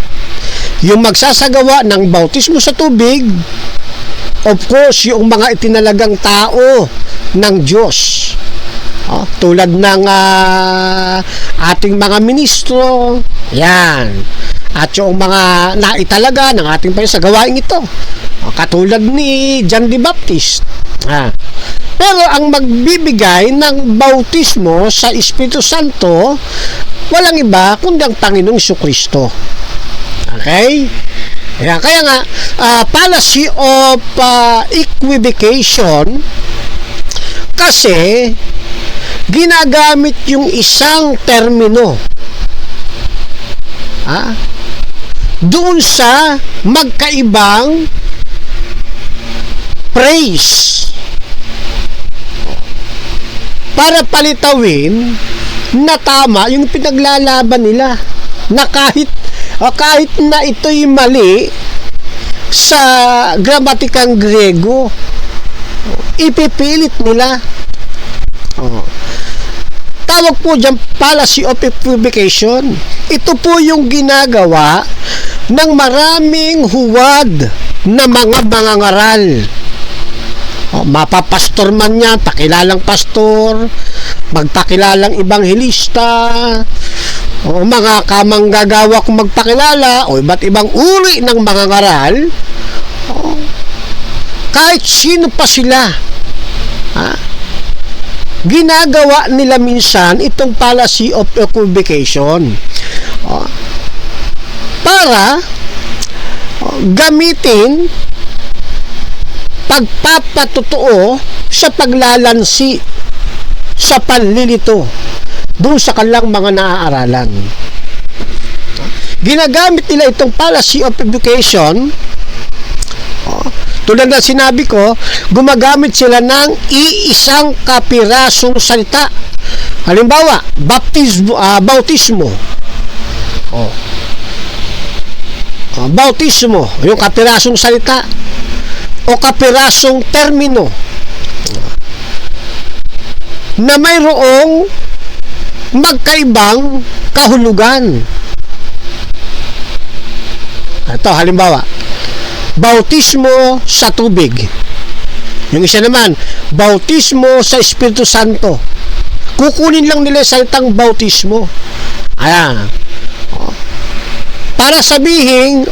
[SPEAKER 3] Yung magsasagawa ng bautismo sa tubig, of course, yung mga itinalagang tao ng Diyos. Tulad ng ating mga ministro, yan. At yung mga naitalaga ng ating payo sa gawain ito, katulad ni John the Baptist. Pero ang magbibigay ng bautismo sa Espiritu Santo, walang iba kundi ang Panginoong Jesucristo. Okay? Kaya nga, policy of equivocation, kasi ginagamit yung isang termino doon sa magkaibang praise para palitawin na tama yung pinaglalaban nila, na kahit na ito'y mali sa gramatikang Grego, ipipilit nila. Tawag po dyan policy of equivocation. Ito po yung ginagawa ng maraming huwad na mga mangangaral. Mapapastor man yan, pakilalang pastor, magpakilalang ebanghelista, o mga kamanggagawa kung magpakilala, o iba't ibang uri ng mangangaral, kahit sino pa sila, ginagawa nila minsan itong policy of equivocation para gamitin pagpapatotoo sa paglalansi sa panlilito doon sa kanilang mga naaaralan. Ginagamit nila itong policy of equivocation. Tulad na sinabi ko, gumagamit sila ng iisang kapirasong salita. Halimbawa, bautismo. Bautismo, yung kapirasong salita o kapirasong termino na mayroong magkaibang kahulugan. Ito, halimbawa, bautismo sa tubig. Yung isa naman, bautismo sa Espiritu Santo. Kukunin lang nila sa salitang bautismo. Ayan. Para sabihin,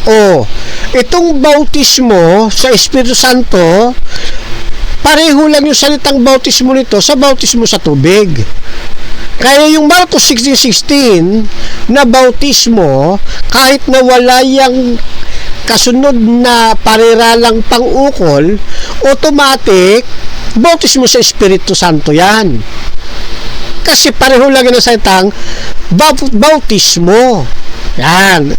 [SPEAKER 3] itong bautismo sa Espiritu Santo, pareho lang yung salitang bautismo nito sa bautismo sa tubig. Kaya yung Marcos 16:16 na bautismo, kahit na wala yung kasunod na pariralang pang-ukol, automatic, bautismo sa Espiritu Santo yan. Kasi pareho lang yung salitang bautismo. Yan.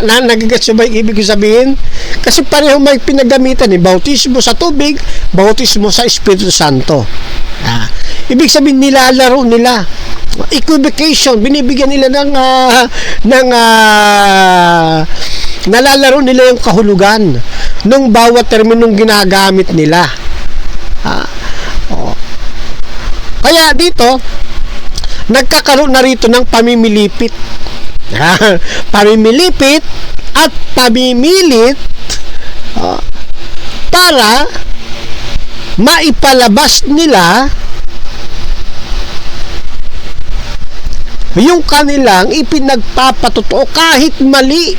[SPEAKER 3] Nagigets ba yung ibig sabihin? Kasi pareho may pinagamitan bautismo sa tubig, bautismo sa Espiritu Santo. Ibig sabihin, nilalaro nila. Equivocation, binibigyan nila nalalaro nila yung kahulugan ng bawat terminong ginagamit nila. Kaya dito, nagkakaroon na rito ng pamimilipit. Pamimilipit at pamimilit para maipalabas nila yung kanilang ipinagpapatotoo kahit mali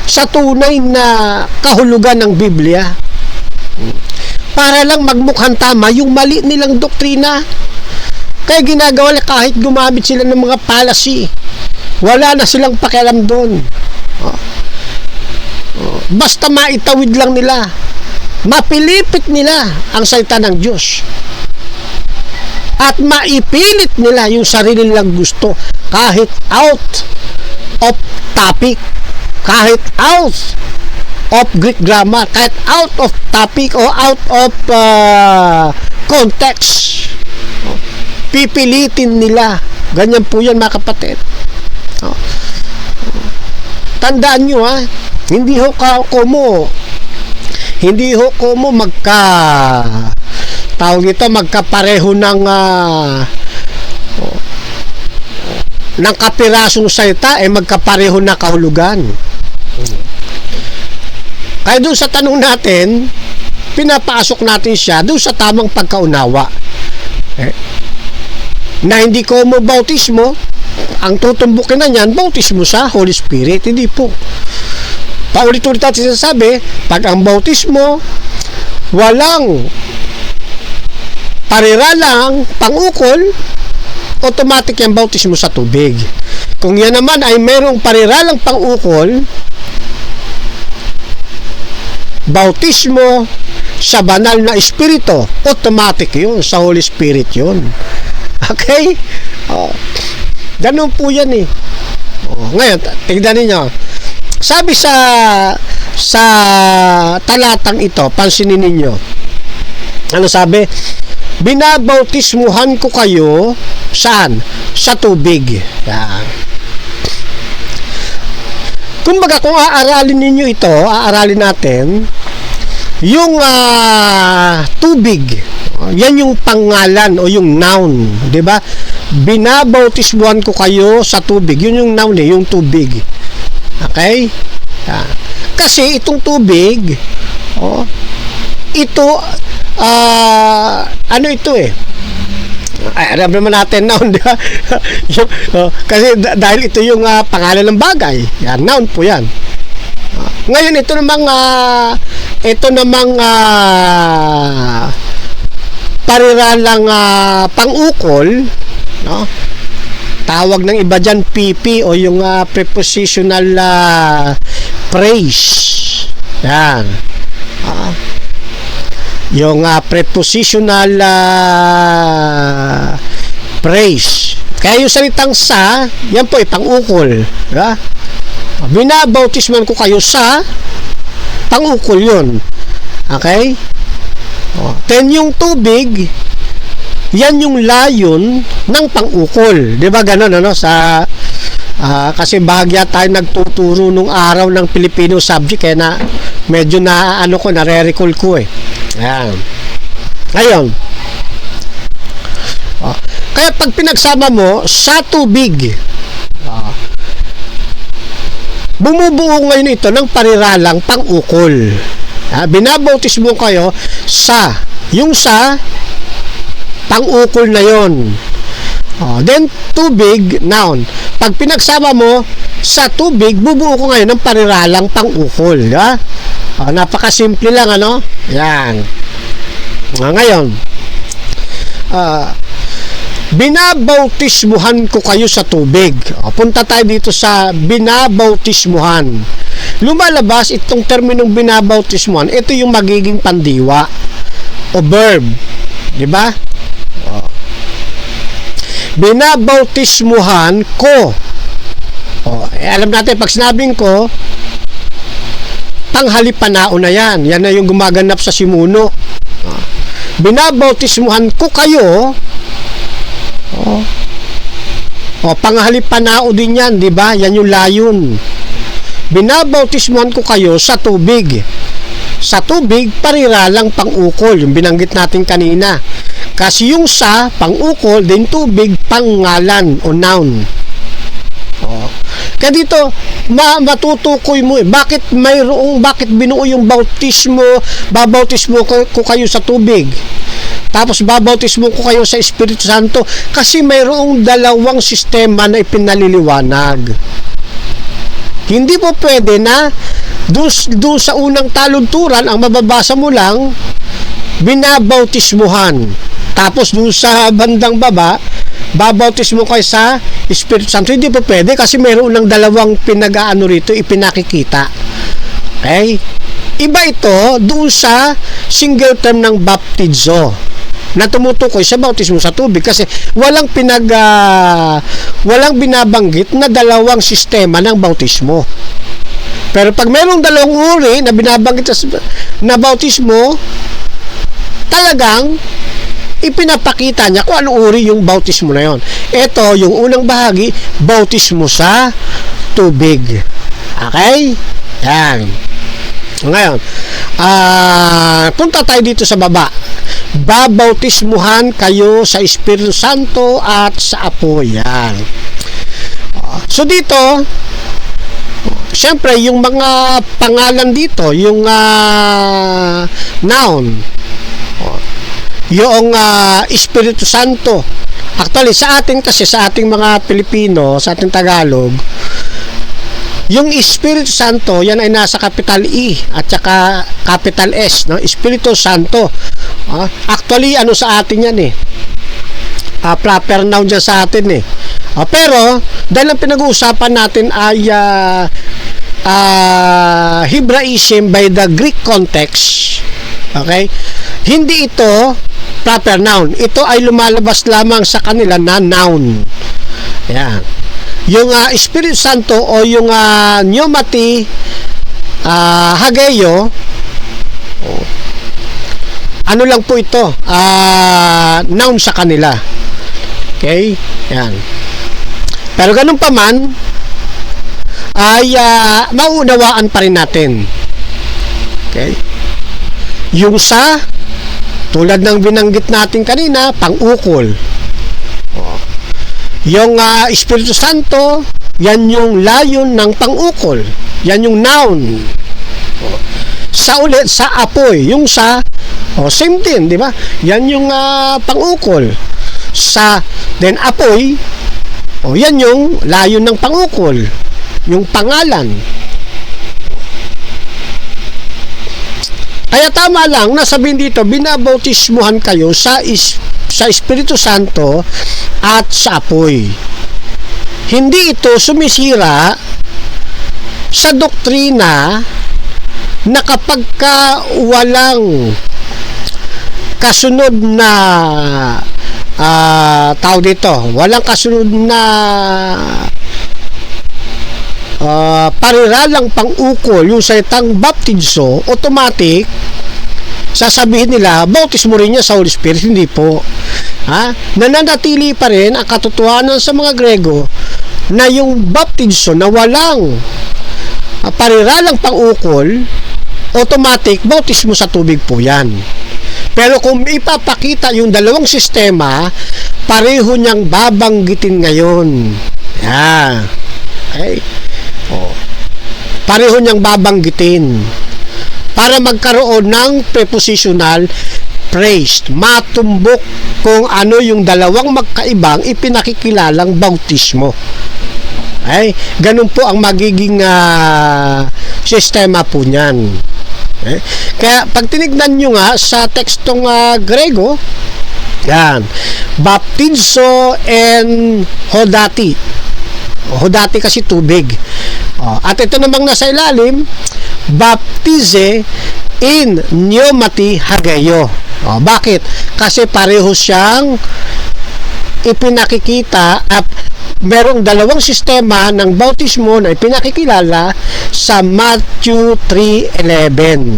[SPEAKER 3] sa tunay na kahulugan ng Biblia. para lang magmukhang tama yung mali nilang doktrina. Kaya ginagawa nila kahit gumamit sila ng mga fallacy. Wala na silang pakialam doon. Basta maitawid lang nila. Mapilipit nila ang salita ng Diyos. At maipilit nila yung sarili nilang gusto kahit out of topic, kahit out of Greek grammar, kahit out of topic o out of context. Pipilitin nila. Ganyan po yan, mga kapatid. Tandaan nyo, hindi ho mo magkapareho ng kapirasong salita magkapareho na kahulugan. Kaya doon sa tanong natin, pinapasok natin siya doon sa tamang pagkaunawa. Na hindi ko mo bautismo, ang tutumbukin na niyan, bautismo sa Holy Spirit. Hindi po. Paulit-ulit natin sinasabi, pag ang bautismo walang pariralang pangukol, automatic yung bautismo sa tubig. Kung yan naman ay merong pariralang pangukol, bautismo sa banal na espiritu, automatic yun, sa Holy Spirit yun. Okay? Ganun po yan ngayon, tignan ninyo. Sabi sa talatang ito, pansinin ninyo. Ano sabi? Binabautismuhan ko kayo saan? Sa tubig. Yan. Kumbaga, kung aaralin ninyo ito, aaralin natin yung tubig. Yan yung pangalan o yung noun, 'di ba? Binabautismuhan ko kayo sa tubig. Yun yung noun yung tubig. Okay? Kasi itong tubig, ito ano ito alam naman natin noun, di ba? Kasi dahil ito yung pangalan ng bagay. Yan, noun po yan. Ngayon ito namang pariralang pangukol, no? Tawag ng iba dyan PP o yung prepositional phrase. Yan. Yung prepositional phrase. Kaya yung salitang sa, yan po pangukol. Diba? Binabautisman ko kayo sa pangukol yun. Okay? Then yung tubig, yan yung layon ng pangukol. Di ba ganon, sa kasi bahagya tayo nagtuturo nung araw ng Filipino subject, kaya na medyo nare-recall ko Ayan. Ngayon, kaya pag pinagsama mo sa tubig, bumubuo ngayon ito ng pariralang pangukol. Binabautismo kayo sa pangukol na yon. Then tubig, noun. Pag pinagsama mo sa tubig, bubuo ko ngayon ng pariralang pangukol. Diba? Napakasimple lang, Yan. Ngayon, binabautismuhan ko kayo sa tubig. Punta tayo dito sa binabautismuhan. Lumalabas itong terminong binabautismuhan, ito yung magiging pandiwa o verb. Diba? Binabautismuhan ko. Alam natin, pag sinabing ko, panghalipanao na yan. Yan na yung gumaganap sa simuno. Binabautismuhan ko kayo. Panghalipanao din yan, di ba? Yan yung layon. Binabautismuhan ko kayo sa tubig. Sa tubig, pariralang pangukol, yung binanggit natin kanina. Kasi yung sa, pangukol, din tubig, pangalan o noun. Kaya dito, matutukoy mo bakit binuo yung bautismo, babautismo ko kayo sa tubig. Tapos babautismo ko kayo sa Espiritu Santo. Kasi mayroong dalawang sistema na ipinaliliwanag. Hindi po pwede na doon sa unang talunturan, ang mababasa mo lang, binabautismuhan. Tapos doon sa bandang baba, babautismo kayo sa Espiritu Santo. Hindi po pwede kasi meron ng dalawang pinag-aano rito, ipinakikita. Okay? Iba ito doon sa single term ng baptizo na tumutukoy sa bautismo sa tubig kasi walang binabanggit na dalawang sistema ng bautismo. Pero pag mayroong dalawang uri na binabanggit na bautismo, talagang ipinapakita niya kung anong uri yung bautismo na yon. Ito, yung unang bahagi, bautismo sa tubig. Okay? Yan. Ngayon, punta tayo dito sa baba. Babautismuhan kayo sa Espiritu Santo at sa apoy. Yan. So dito, siyempre, yung mga pangalan dito, yung noun, yung Espiritu Santo. Actually, sa atin kasi, sa ating mga Pilipino, sa ating Tagalog, yung Espiritu Santo, yan ay nasa capital E at saka capital S, no? Espiritu Santo. Actually, ano sa atin yan proper noun dyan sa atin pero, dahil ang pinag-uusapan natin ay Hebraism by the Greek context, okay? Hindi ito proper noun. Ito ay lumalabas lamang sa kanila na noun. Yan. Yung Espiritu Santo o yung pneumati hageyo, ano lang po ito? Noun sa kanila. Okay? Yan. Pero ganun pa man, ay mauunawaan pa rin natin. Okay? Yung sa, tulad ng binanggit natin kanina, pang-ukol. Yung Espiritu Santo, yan yung layon ng pang-ukol. Yan yung noun. Sa ulit, sa apoy. Yung sa, same din, di ba? Yan yung pang-ukol. Sa, then apoy, yan yung layon ng pang-ukol. Yung pangalan. Kaya tama lang na sabihin dito, binabautismuhan kayo sa Espiritu Santo at sa apoy. Hindi ito sumisira sa doktrina na kapag walang kasunod na tao dito, walang kasunod na pariralang pang-ukol, yung salitang baptizo, automatic sasabihin nila, bautismo rin niya sa Holy Spirit. Hindi po. Nananatili pa rin ang katotohanan sa mga Grego na yung baptizo na walang pariralang pang-ukol, automatic, bautismo sa tubig po yan. Pero kung ipapakita yung dalawang sistema, pareho niyang babanggitin ngayon. Yeah. Okay? Pareho niyang babanggitin para magkaroon ng prepositional phrase, matumbok kung ano yung dalawang magkaibang ipinakikilalang bautismo. Okay? Ganun po ang magiging sistema po niyan. Okay? Kaya pag tinignan nyo nga sa tekstong Grego, yan, baptizo and hodati. Hodati kasi tubig. At ito namang nasa ilalim, baptize in pneumati hageyo. Bakit? Kasi pareho siyang ipinakikita at merong dalawang sistema ng bautismo na ipinakikilala sa Matthew 3:11.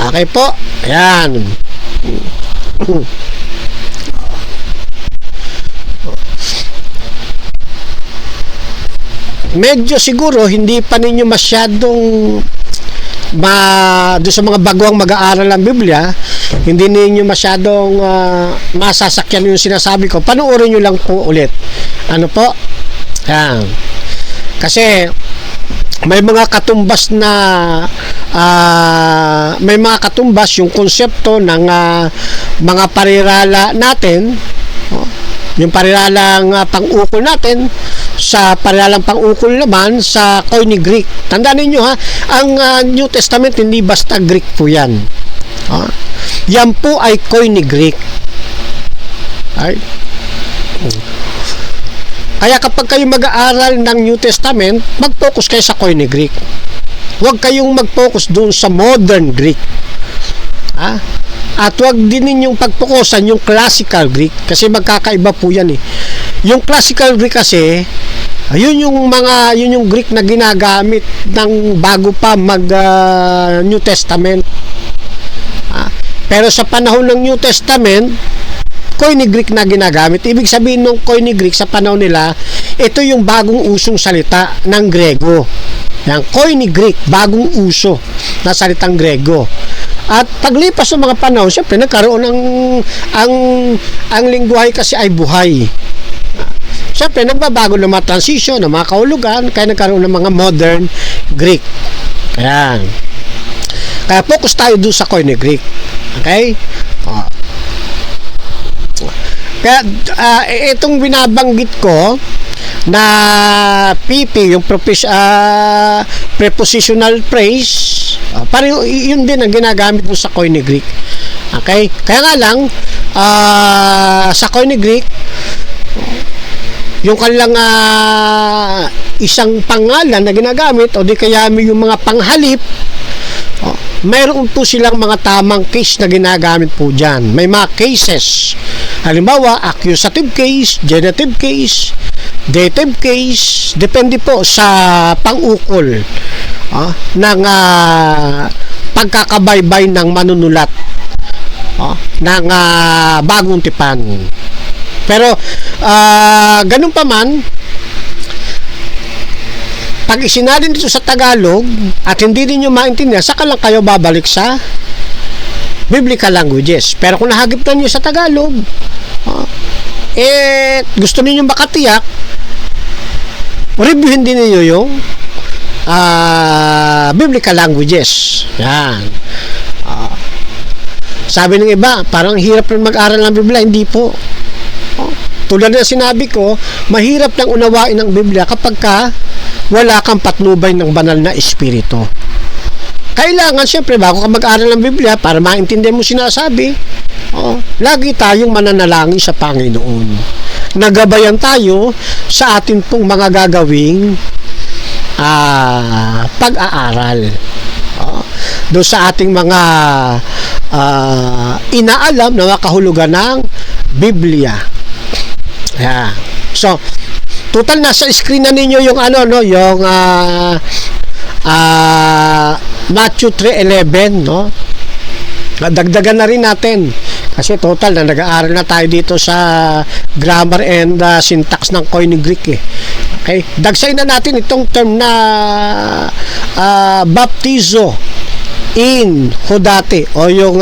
[SPEAKER 3] Okay po? Ayan. Medyo siguro hindi pa ninyo masyadong doon sa mga baguang mag-aaral ng Biblia, hindi ninyo masyadong masasakyan yung sinasabi ko. Panoorin nyo lang po ulit. Ano po? Yan. Kasi may mga katumbas na may mga katumbas yung konsepto ng mga parirala natin, yung pariralang pang-ukol natin sa pariralang pang-ukol naman sa Koine Greek. Tandaan ninyo ang New Testament hindi basta Greek po yan. Yan po ay Koine Greek. Ay. Kaya kapag kayo mag-aaral ng New Testament, mag-focus kayo sa Koine Greek. Huwag kayong mag-focus doon sa modern Greek. At huwag din ninyong pagpokusan yung classical Greek kasi magkakaiba po yan eh. Yung classical Greek kasi, yun yung Greek na ginagamit ng bago pa mag New Testament. Pero sa panahon ng New Testament, Koine Greek na ginagamit. Ibig sabihin ng Koine Greek sa panahon nila, ito yung bagong usong salita ng Grego. Yan, Koine Greek, bagong uso na salitang Grego. At paglipas ng mga panahon, siyempre nagkaroon ang lingwahe kasi ay buhay. Siyempre nagbabago ng mga transition, ng mga kahulugan, kaya nagkaroon ng mga modern Greek. Ayan. Kaya focus tayo doon sa Koine Greek. Okay? Kaya itong binabanggit ko na PP, yung prepositional phrase, parang yun din ang ginagamit mo sa Koine Greek. Okay? Kaya nga lang, sa Koine Greek, yung kanilang isang pangalan na ginagamit o di kaya yung mga panghalip, mayroon po silang mga tamang case na ginagamit po dyan. May mga cases. Halimbawa, accusative case, genitive case, dative case, depende po sa pang-ukol ng pagkakabaybay ng manunulat ng bagong tipan. Pero ganun pa man, pag isinalin dito sa Tagalog at hindi din nyo maintindihan, saka lang kayo babalik sa biblical languages. Pero kung nahagiptan nyo sa Tagalog, gusto niyo makatiyak, reviewin din niyo yung biblical languages. Yan. Sabi ng iba, parang hirap rin mag-aral ng Biblia. Hindi po. Tulad na sinabi ko, mahirap lang unawain ang Biblia kapag wala kang patnubay ng banal na espiritu. Kailangan, siyempre, bago ka mag-aral ng Biblia, para maintindihan mo sinasabi, lagi tayong mananalangin sa Panginoon. Nagabayan tayo sa atin pong mga gagawing pag-aaral. Doon sa ating mga inaalam na mga kahulugan ng Biblia. Yeah. So, total nasa screen na ninyo yung yung Matthew 3:11, no? Dagdagan na rin natin kasi total na nag-aaral na tayo dito sa grammar and syntax ng Koine Greek eh. Okay? Dagsayin na natin itong term na baptizo in hodate o yung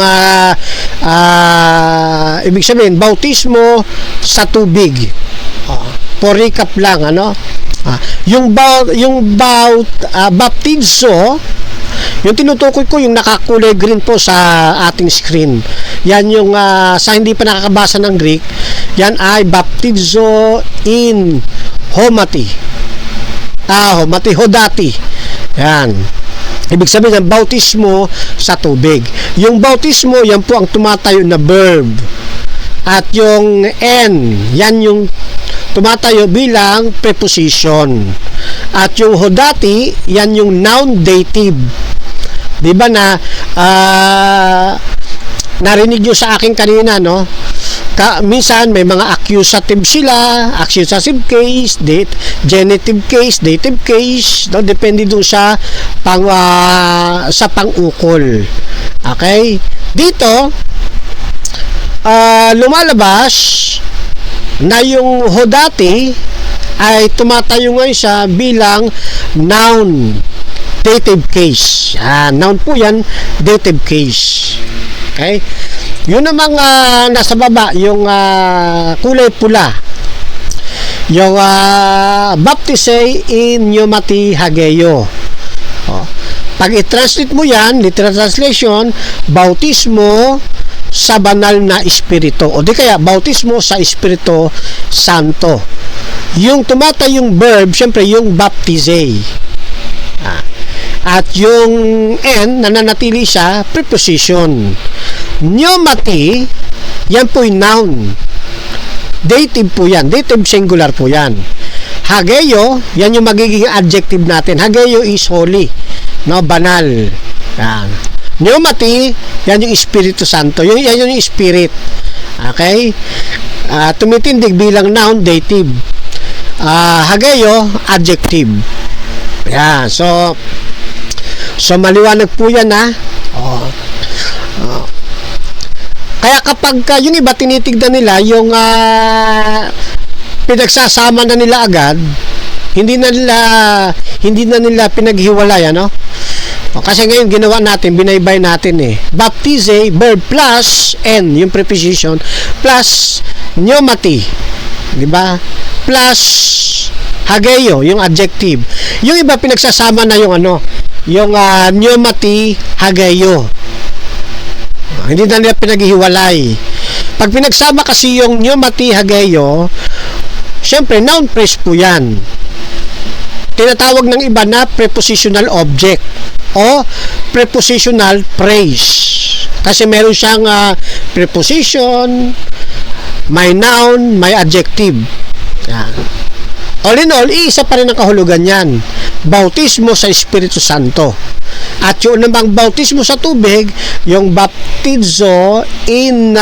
[SPEAKER 3] ibig sabihin bautismo sa tubig. For recap lang yung baptizo, yung tinutukoy ko yung nakakulay green po sa ating screen. Yan yung sa hindi pa nakakabasa ng Greek, yan ay baptizo in homati. Hodati. Yan. Ibig sabihin ng bautismo sa tubig. Yung bautismo, yan po ang tumatayo na verb. At yung N, yan yung tumatayo bilang preposition. At yung hodati, yan yung noun dative. Diba na narinig nyo sa akin kanina, no? Minsan may mga accusative sila, accusative case, genitive case, dative case, no? Depende doon sa pang-ukol. Okay? Dito lumalabas na yung hodati ay tumatayo ngayon siya bilang noun dative case. Noun po yan, dative case. Okay? Yun namang nasa baba, yung kulay pula, yung baptise in pneumati hageo. Pag i-translate mo yan, literal translation, bautismo sa banal na espiritu, o di kaya bautismo sa Espiritu Santo. Yung tumatayong verb, syempre yung baptize. At yung N, nananatili siya, preposition. Pneumati, yan po yung noun. Dative po yan. Dative singular po yan. Hageyo, yan yung magiging adjective natin. Hageyo is holy. No, banal. Yan. Pneumati, yan yung Espiritu Santo. Yan yung spirit. Okay? Tumitindig bilang noun, dative. Hageyo, adjective. Yan. So maliwanag po yan, ha? Kaya kapag yung iba tinitignan nila yung pinagsasama na nila agad, hindi na nila pinaghiwalay, ano? Kasi ngayon ginawa natin, binaybay natin eh. Baptize, verb plus N, yung preposition, plus pneumati, di ba? Plus hageyo, yung adjective. Yung iba pinagsasama na yung yung pneumati, hageyo. Hindi na nila pinaghihiwalay. Pag pinagsama kasi yung pneumati, hageyo, syempre noun phrase po yan. Tinatawag ng iba na prepositional object o prepositional phrase. Kasi meron siyang preposition, may noun, may adjective. Yan. All in all, iisa pa rin ang kahulugan yan. Bautismo sa Espiritu Santo. At yung namang bautismo sa tubig, yung baptizo in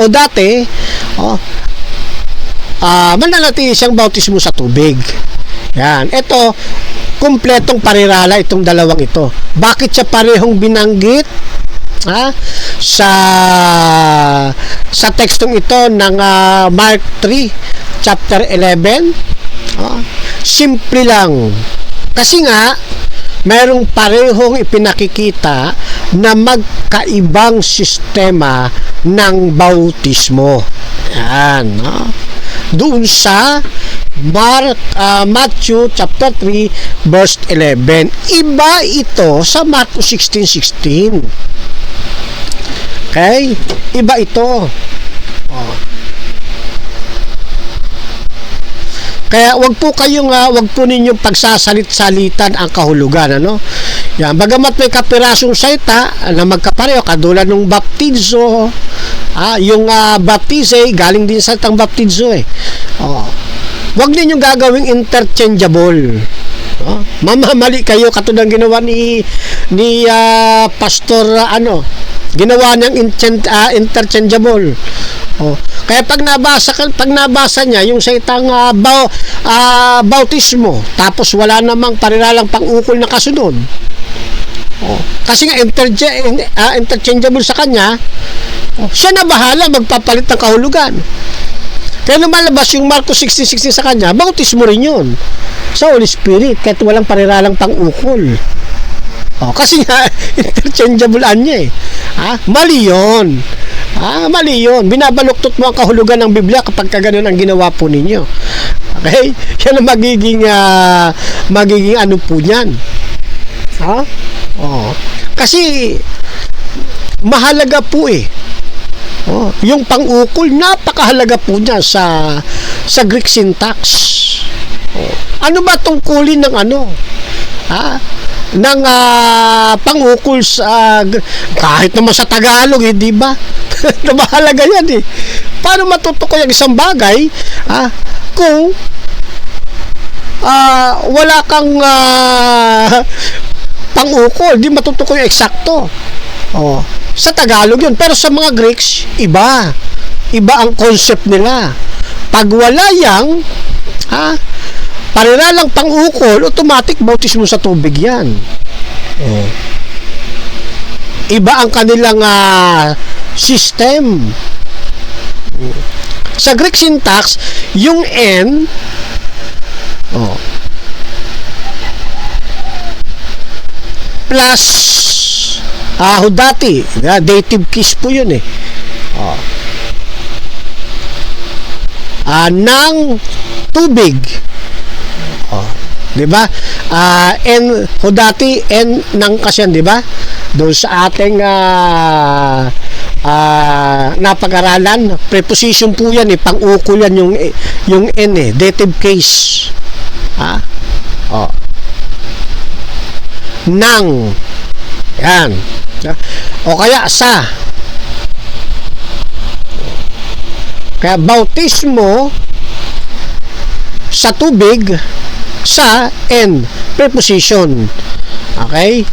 [SPEAKER 3] o dati, mananatili siyang bautismo sa tubig. Yan. Ito, kumpletong parirala itong dalawang ito. Bakit siya parehong binanggit? Sa tekstong ito ng Mark 3 chapter 11, simple lang. Kasi nga mayroong parehong ipinakikita na magkaibang sistema ng bautismo. Yan, doon sa Matthew chapter 3 verse 11. Iba ito sa Marcos 16:16. Okay? Iba ito. Kaya wag po ninyong pagsasalit-salitan ang kahulugan, ano? Yan, bagamat may kapirasong salita na magkapareho katulad ng baptizo, yung baptize galing din sa salitang baptizo eh. Wag ninyong gagawing interchangeable. Mamamali kayo katulad ng ginawa ni pastor ginawa niyang interchangeable. Kaya pag nabasa niya yung salitang bautismo, tapos wala namang pariralang pang-ukol na kasunod. Kasi nga interchangeable sa kanya, siya na bahala magpapalit ng kahulugan. Kaya lumalabas yung Marcos 16:16 sa kanya, bautismo rin yun sa Holy Spirit, kahit walang pariralang pang-ukol. Kasi nga interchangeable niya eh. Mali yun. Mali yun. Binabaluktot mo ang kahulugan ng Biblia kapag ganun ang ginawa po ninyo. Okay? Yan ang magiging ano po niyan. Kasi mahalaga po eh. Yung pang-ukol, napakahalaga po niya sa Greek syntax. Ano ba tungkulin ng ng pang-ukol sa kahit naman sa Tagalog, di ba? Mahalaga yan eh. Paano matutukoy ang isang bagay kung wala kang pang-ukol, di matutukoy eksakto. Sa Tagalog yun, pero sa mga Greeks iba ang concept nila. Pag wala yang pariralang pang-ukol, automatic bautismo sa tubig yan. Iba ang kanilang system. Sa Greek syntax, yung N plus hodati, dative case po yun eh. Ng tubig. Di ba? N hodati, N ng kasyan, di ba? Doon sa ating napag-aralan, preposition po yan eh, pang-ukol yan yung N eh, dative case. ng. Yan. O kaya sa. Kaya bautismo sa tubig, sa and preposition. Okay?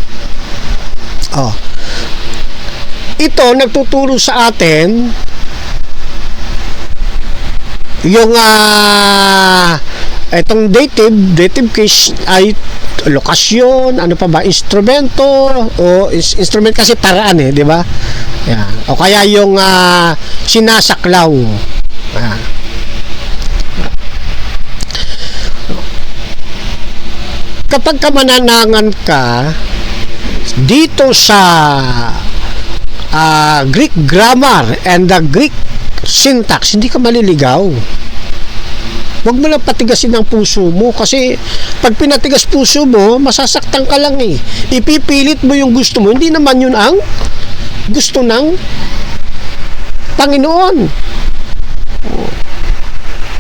[SPEAKER 3] Oh. Ito nagtuturo sa atin yung itong dative case ay lokasyon, ano pa ba, instrumento o instrument kasi paraan di ba? Yan. O kaya yung sinasaklaw. Kapag ka mananangan ka dito sa Greek grammar and the Greek syntax, hindi ka maliligaw. Huwag mo lang patigasin ang puso mo kasi pag pinatigas puso mo, masasaktan ka lang Ipipilit mo yung gusto mo, hindi naman yun ang gusto ng Panginoon.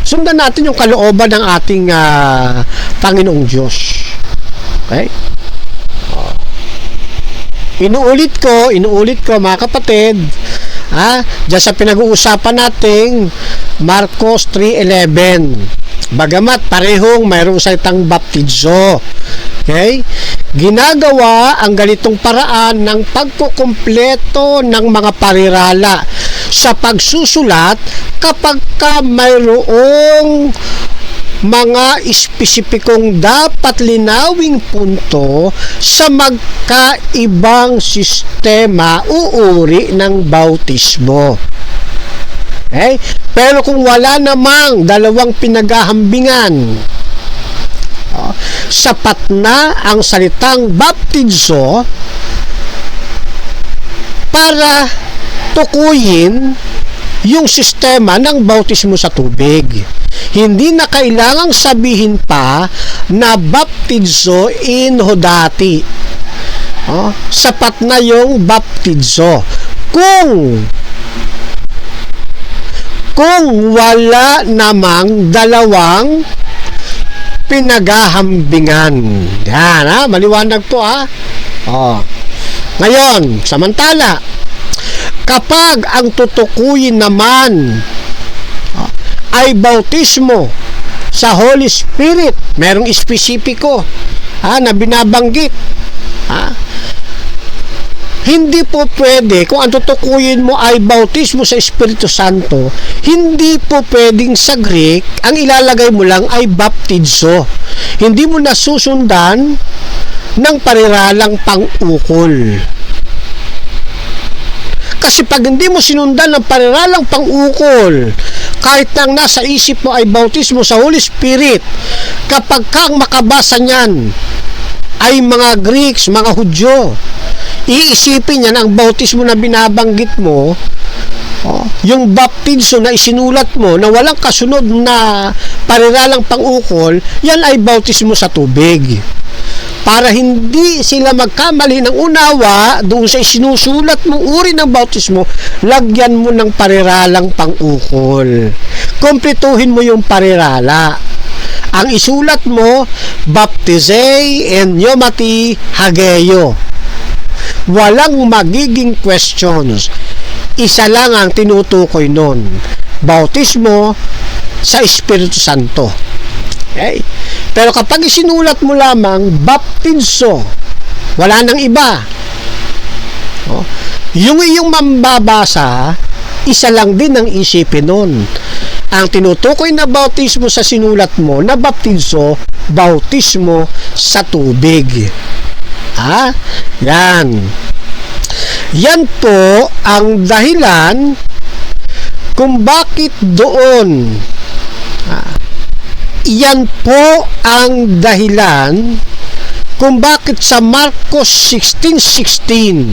[SPEAKER 3] Sundan natin yung kalooban ng ating Panginoong Diyos. Okay? Inuulit ko mga kapatid, diyan sa pinag-uusapan nating Marcos 3:11. Bagamat parehong mayroong salitang baptizo. Okay? Ginagawa ang ganitong paraan ng pagkukumpleto ng mga parirala sa pagsusulat kapag ka mayroong mga espesipikong dapat linawing punto sa magkaibang sistema uuri ng bautismo. Okay? Pero kung wala namang dalawang pinaghahambingan, sapat na ang salitang baptizo para tukuyin yung sistema ng bautismo sa tubig. Hindi na kailangang sabihin pa na baptizo in hodati. Sapat na yung baptizo. Kung wala namang dalawang pinaghahambingan. Yan, maliwanag po Ngayon, samantala, kapag ang tutukuyin naman ay bautismo sa Holy Spirit, merong espesipiko na binabanggit. Hindi po pwede, kung ang tutukuyin mo ay bautismo sa Espiritu Santo, hindi po pwedeng sa Greek, ang ilalagay mo lang ay baptizo. Hindi mo nasusundan ng pariralang pang-ukol. Kasi pag hindi mo sinundan ng pariralang pang-ukol, kahit nang nasa isip mo ay bautismo sa Holy Spirit, kapag kang makabasa niyan ay mga Greeks, mga Hudyo, iisipin niya na ang bautismo na binabanggit mo, yung baptizo na isinulat mo na walang kasunod na pariralang pang-ukol, yan ay bautismo sa tubig. Para hindi sila magkamali ng unawa doon sa isinusulat mong uri ng bautismo, lagyan mo ng pariralang pang-ukol. Kumpletuhin mo yung parirala. Ang isulat mo, baptizei en pneumati hageio. Walang magiging questions. Isa lang ang tinutukoy nun. Bautismo sa Espiritu Santo. Okay? Pero kapag isinulat mo lamang baptizo, wala nang iba. Yung iyong mambabasa, isa lang din ang isipin nun. Ang tinutukoy na bautismo sa sinulat mo na baptizo, bautismo sa tubig. Yan. Yan po ang dahilan kung bakit doon. Yan po ang dahilan kung bakit sa Marcos 16:16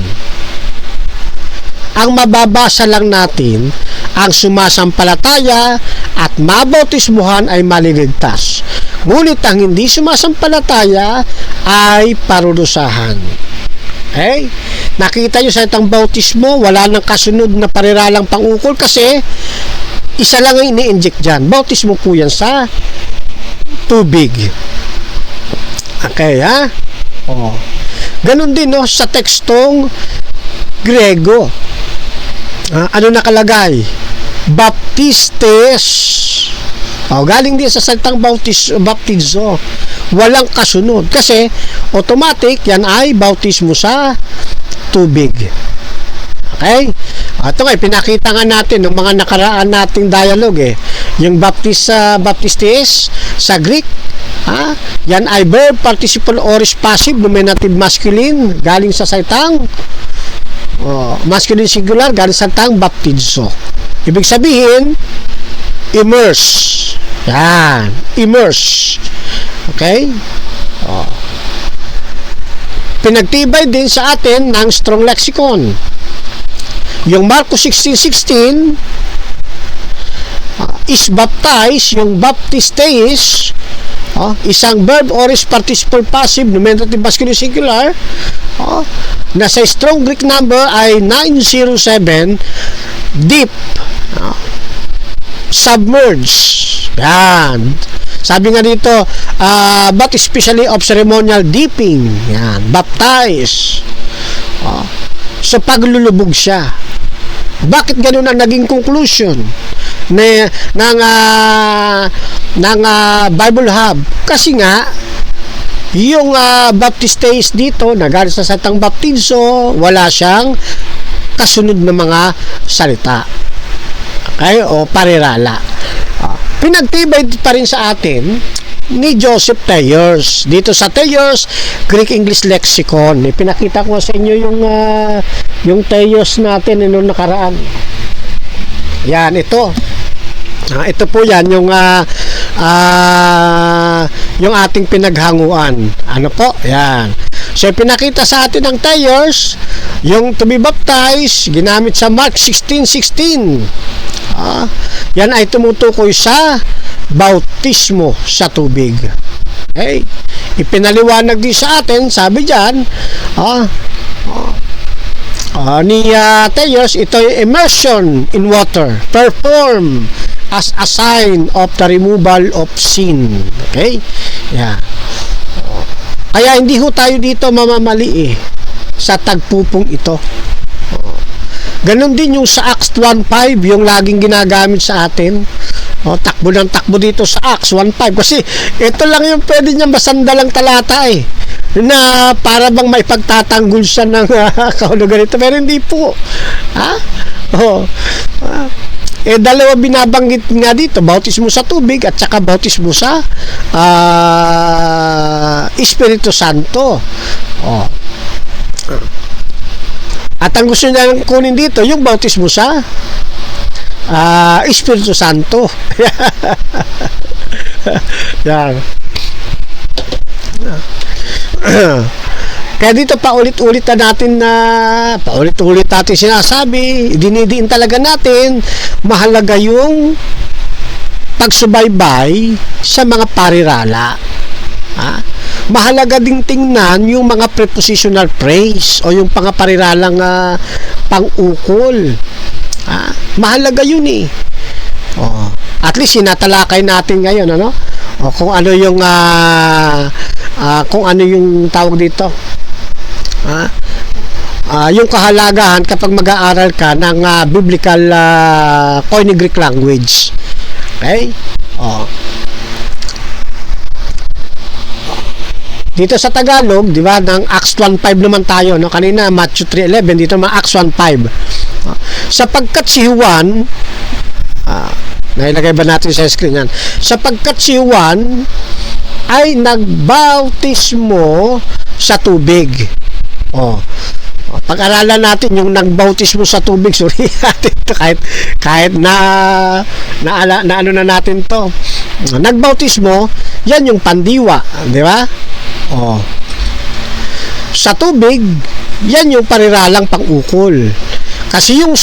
[SPEAKER 3] ang mababasa lang natin, ang sumasampalataya at mabautismuhan ay maliligtas. Ngunit ang hindi sumasampalataya ay parurusahan. Okay? Nakita nyo sa itang bautismo, wala nang kasunod na pariralang pang-ukol kasi isa lang ang ini-inject dyan. Bautismo po yan sa tubig. Okay, Ganon din no, sa tekstong Grego. Ano nakalagay? Baptistes. Galing din sa salitang baptizo. Walang kasunod. Kasi, automatic, yan ay bautismo sa tubig. Okay? Ito nga, pinakita nga natin ng mga nakaraan nating dialogue Yung baptistes sa Greek, yan ay verb, participle, aorist, passive, nominative, masculine, galing sa salitang masculine singular, galing sa salitang baptizo. Ibig sabihin, immerse. Yan, immerse. Okay? Pinagtibay din sa atin ng Strong Lexicon. Yung Marcos 16:16 is baptized, yung baptistes, isang verb, aorist, participle, passive, nominative, masculine, singular, na sa strong Greek number ay 907, deep, submerge. Yan. Sabi nga dito, but especially of ceremonial dipping. Yan. Baptize. So, paglulubog siya. Bakit ganun ang naging conclusion ng Bible Hub? Kasi nga, yung baptistes dito, nagaling sa salitang baptizo, wala siyang kasunod na mga salita. Okay? O parirala. Pinagtibay pa rin sa atin ni Joseph Thayers. Dito sa Thayers Greek English Lexicon. Pinakita ko sa inyo yung Thayers natin noong nakaraan. Yan, ito. Ito po yan, yung ating pinaghanguan. Ano po? Yan. So, pinakita sa atin ng Thayers, yung to be baptized, ginamit sa Mark 16:16. Yan ay tumutukoy sa bautismo sa tubig. Okay? Ipinaliwanag din sa atin, sabi dyan, ni Thayers, ito ay immersion in water, perform as a sign of the removal of sin. Okay? Yeah. Kaya hindi ho tayo dito mamamali sa tagpupong ito. Ganon din yung sa Acts 1:5, yung laging ginagamit sa atin. Takbo ng takbo dito sa Acts 1:5 kasi ito lang yung pwede niyang masandalang talata na para bang may pagtatanggol siya ng kahulugan ito, pero hindi po. Dalawa binabanggit nga dito, bautismo sa tubig at saka bautismo sa Espiritu Santo. At ang gusto niya kunin dito, yung bautismo sa Espiritu Santo. Yan. Kaya dito paulit-ulit natin sinasabi, dinidiin talaga natin, mahalaga yung pagsubaybay sa mga parirala. Mahalaga ding tingnan yung mga prepositional phrase o yung pangaparilalang pang-ukol. Mahalaga yun At least sinatalakay natin ngayon kung ano yung tawag dito. Yung kahalagahan kapag mag-aaral ka ng biblical Koine Greek language. Okay? Dito sa Tagalog, di ba, ng Acts 1:5 naman tayo, kanina Matthew 3:11, dito naman Acts 1:5. Sapagkat si Juan, nailagay ba natin sa screen yan? Sapagkat si Juan ay nagbautismo sa tubig. Pag-aralan natin yung nagbautismo sa tubig, sorry natin to, kahit na ano na natin to. Nagbautismo, yan yung pandiwa, di ba? Sa tubig, yan yung pariralang pang-ukol. Kasi yung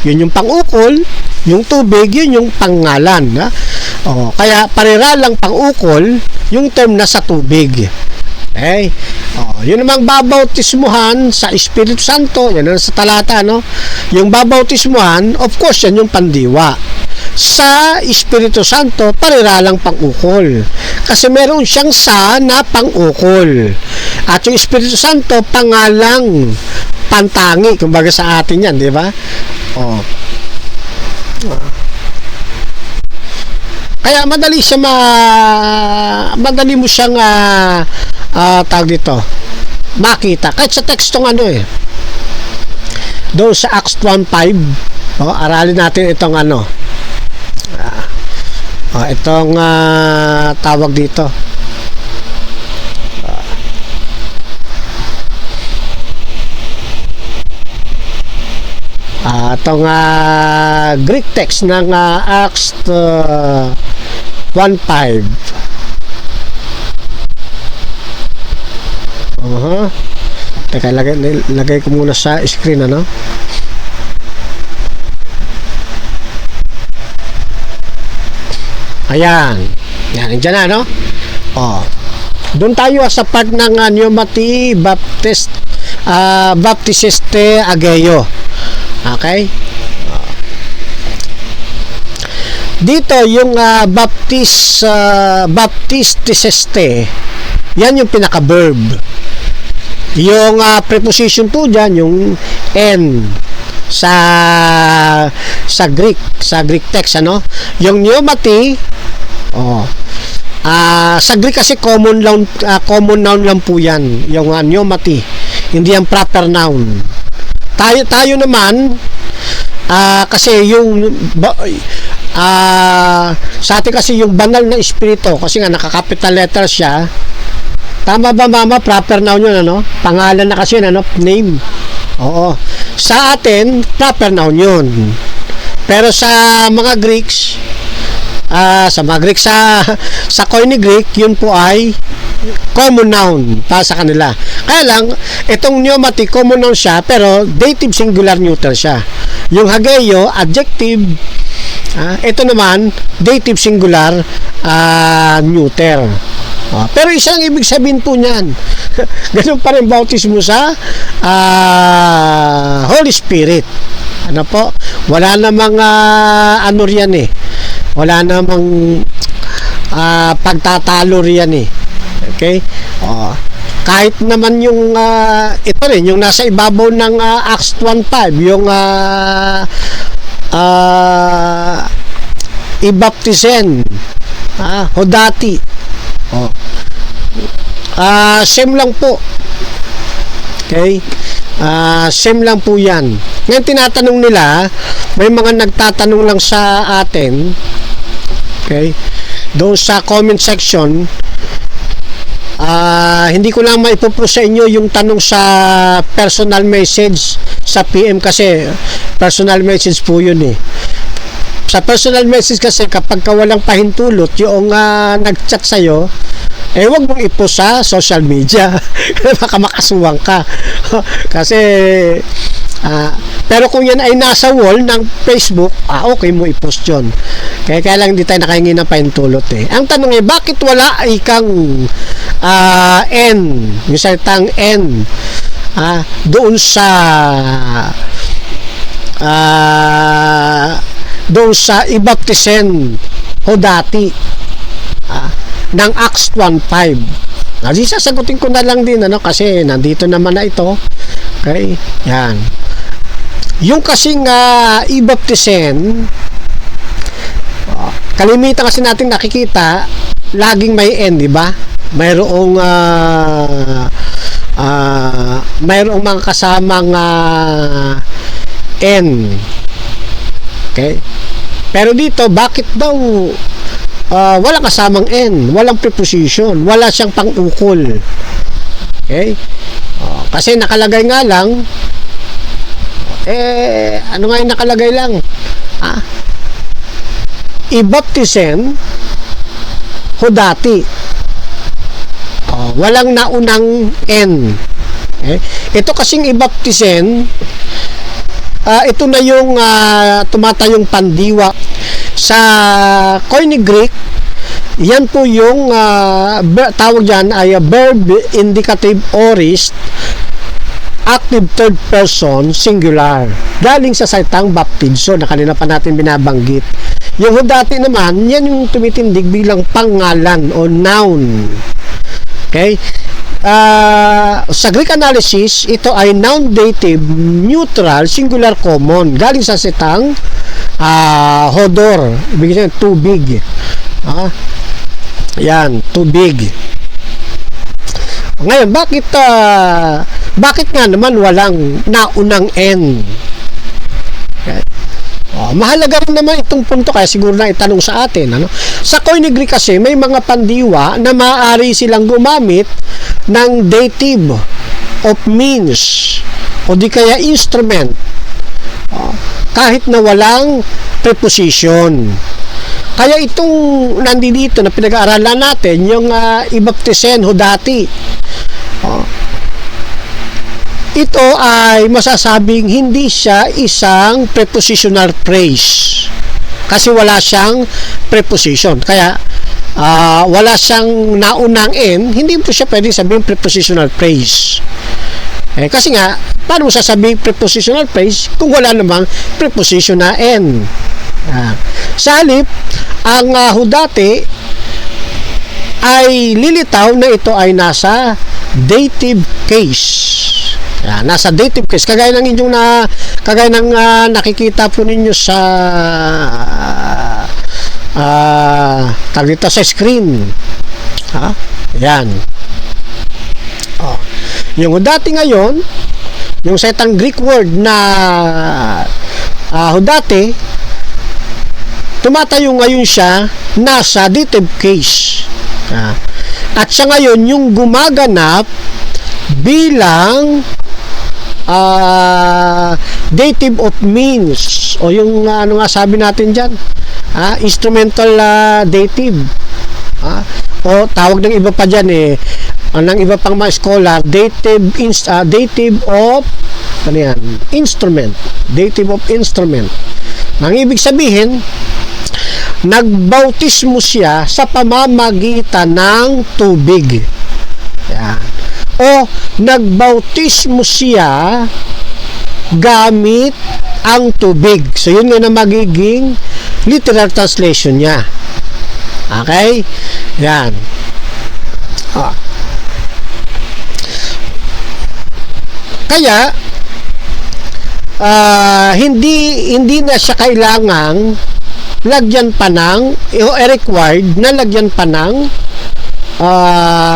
[SPEAKER 3] yun yung pang-ukol, yung tubig, yun yung pangalan. Kaya pariralang pang-ukol, yung term na sa tubig. Okay? Yun namang babautismuhan sa Espiritu Santo, yan ang sa talata, yung babautismuhan, of course, yan yung pandiwa. Sa Espiritu Santo, pariralang pang-ukol. Kasi meron siyang na pang-ukol. At yung Espiritu Santo, pangalang pantangi, kumbaga sa atin yan, di ba? Oh. Kaya madali mo siyang tawag dito, makita. Kahit sa tekstong doon sa Acts 1:5, aralin natin itong itong tawag dito. Itong Greek text ng Acts 1:5. Teka, lagay ko muna sa screen, Ayan. Yan, nandiyan na, doon tayo sa part ng Pneumati Baptisiste Ageo. Okay? Dito, yung Baptisiste, yan yung pinaka-verb. Yung preposition po dyan, yung N sa Greek text, yung pneumati, sa Greek kasi common noun lang po yan, yung pneumati, hindi yung proper noun. Tayo naman, kasi yung sa atin kasi yung banal na espiritu, kasi nga naka-capital letter siya. Tama ba, mama? Proper noun yun, pangalan na kasi yun, name. Oo. Sa atin, proper noun yun. Pero sa mga Greeks, sa Koine Greek, yun po ay common noun para sa kanila. Kaya lang, itong pneumati, common noun siya, pero dative singular neuter siya. Yung hageo, adjective, ito naman, dative singular neuter. Pero isang ibig sabihin po niyan. Ganun pa rin bautismo sa Holy Spirit. Ano po? Wala namang riyan wala namang pagtatalo riyan Okay? Kahit naman yung ito rin, yung nasa ibabaw ng Acts 1:5, yung ibaptisen, hodati. Same lang po. Okay? Same lang po yan. Ngayon tinatanong nila, may mga nagtatanong lang sa atin, okay, doon sa comment section. Hindi ko lang maipopost sa inyo yung tanong sa personal message sa PM, kasi personal message po yun Sa personal message kasi, kapag walang pahintulot yung nag-chat sa'yo, wag mong ipost sa social media. Baka makasuwang ka. Kasi pero kung yan ay nasa wall ng Facebook, okay mo i-post yun. Kaya lang hindi tayo nakahingi ng pahintulot Ang tanong bakit wala ikang N, yung salitang N, doon sa ibaptisen hodati ng Acts 1:5. Sasagutin ko na lang din kasi nandito naman na ito. Okay? Yan. Yung kasing ibaptisen, kalimitan kasi natin nakikita laging may N, di ba? Mayroong mga kasamang N. Okay? Pero dito, bakit daw walang kasamang N, walang preposition, wala siyang pang-ukol? Okay? Kasi nakalagay nga lang, ano nga yung nakalagay lang? Ibaptisen hodati. Walang naunang N. Okay? Ito kasing ibaptisen, ito na yung tumatayong pandiwa. Sa Koine Greek, yan po yung tawag dyan ay verb indicative aorist, active third person singular, galing sa salitang baptizo na kanina pa natin binabanggit. Yung hodati naman, yan yung tumitindig bilang pangalan o noun. Okay? sa Greek analysis, ito ay noun, dative, neutral, singular, common. Galing sa sitang hodor. Ibig sabihin, tubig. Yan, tubig. Ngayon, bakit nga naman walang naunang N? Okay. Mahalaga rin naman itong punto, kaya siguro na itanong sa atin. Sa Koine Greek kasi, may mga pandiwa na maaari silang gumamit ng dative of means o di kaya instrument kahit na walang preposition. Kaya itong nandito na pinag-aaralan natin, yung ibaptisen hodati, ito ay masasabing hindi siya isang prepositional phrase kasi wala siyang preposition. Kaya wala siyang naunang N, hindi po siya pwedeng sabihin prepositional phrase. Kasi nga, paano mo sasabihin prepositional phrase kung wala namang preposition na N? Sa halip, ang hodati ay lilitaw na ito ay nasa dative case. Nasa dative case, kagaya ng inyong nakikita po ninyo sa dito sa screen. Yan. Yung hodati ngayon, yung sa itang Greek word na hodati, tumatayo ngayon siya nasa dative case. At siya ngayon yung gumaganap bilang dative of means, o yung ano nga sabi natin dyan, instrumental dative, o tawag ng iba pa dyan ng iba pang mga scholar, dative of ano yan, instrument, dative of instrument. Ang ibig sabihin, nagbautismo siya sa pamamagitan ng tubig. Yan. O nagbautismo siya gamit ang tubig. So yun nga na magiging literal translation niya. Okay? Yan. Kaya hindi na siya kailangang lagyan pa ng required na lagyan pa ng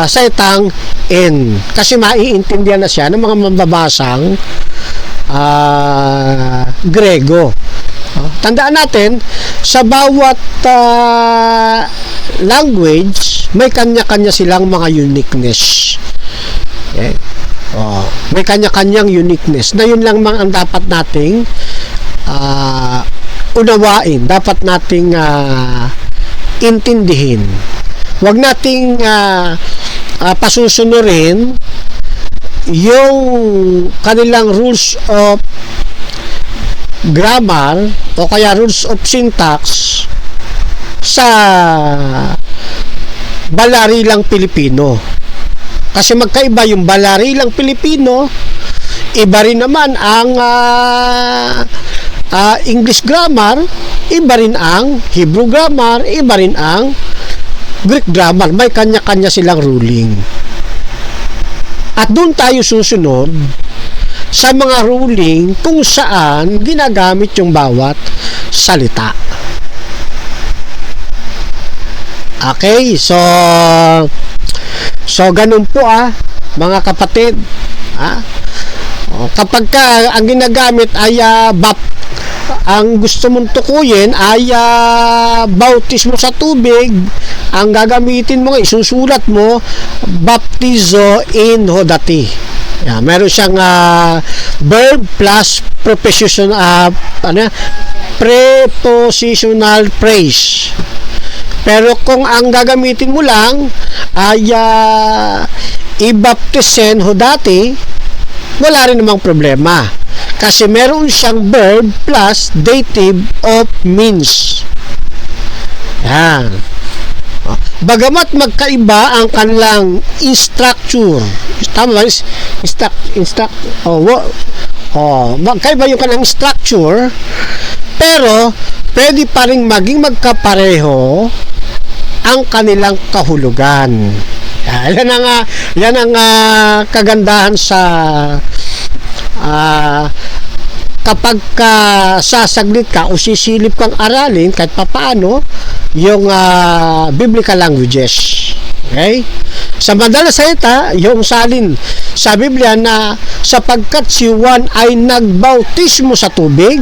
[SPEAKER 3] sa itang N, kasi maiintindihan na siya ng mga mambabasang Grego. Tandaan natin, sa bawat language may kanya-kanya silang mga uniqueness. Okay? May kanya-kanyang uniqueness na yun lang ang dapat nating unawain, dapat nating intindihin. Huwag nating pasusunurin yung kanilang rules of grammar o kaya rules of syntax sa balarilang Pilipino. Kasi magkaiba yung balarilang Pilipino, iba rin naman ang English grammar, iba rin ang Hebrew grammar, iba rin ang Greek grammar. May kanya-kanya silang ruling. At doon tayo susunod sa mga ruling kung saan ginagamit yung bawat salita. Okay, so ganun po mga kapatid. Kapag ang ginagamit ay ang gusto mong tukuyin ay bautismo sa tubig, ang gagamitin mo, isusulat mo baptizo in hodati. Meron siyang verb plus prepositional phrase. Pero kung ang gagamitin mo lang ay ibaptisen hodati, wala rin namang problema. Kasi meron siyang verb plus dative of means. Yan. Bagamat magkaiba ang kanilang structure. Tama ba? Magkaiba yung kanilang structure, pero pwede pa rin maging magkapareho ang kanilang kahulugan. Yan ang kagandahan sa kapag sasaglit ka o sisilip kang aralin kahit papaano yung biblical languages. Okay? Sa madalas salita, yung salin sa Biblia na sapagkat si Juan ay nagbautismo sa tubig,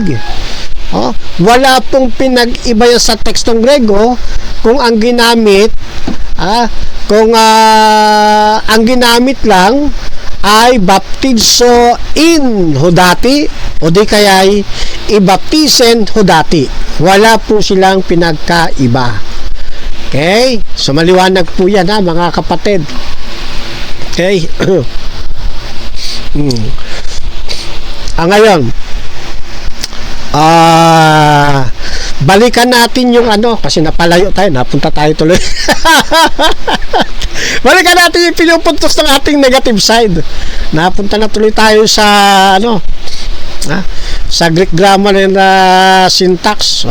[SPEAKER 3] wala pong pinag-iba yan sa tekstong Grego kung ang ginamit ang ginamit lang ay baptizo in hodati o di kaya'y ibaptisen hodati. Wala po silang pinagkaiba. Okay? So maliwanag po yan mga kapatid. Okay? Ngayon, balikan natin yung kasi napalayo tayo, napunta tayo tuloy. Balikan natin yung pinupuntos ng ating negative side. Napunta na tuloy tayo sa sa Greek grammar and syntax.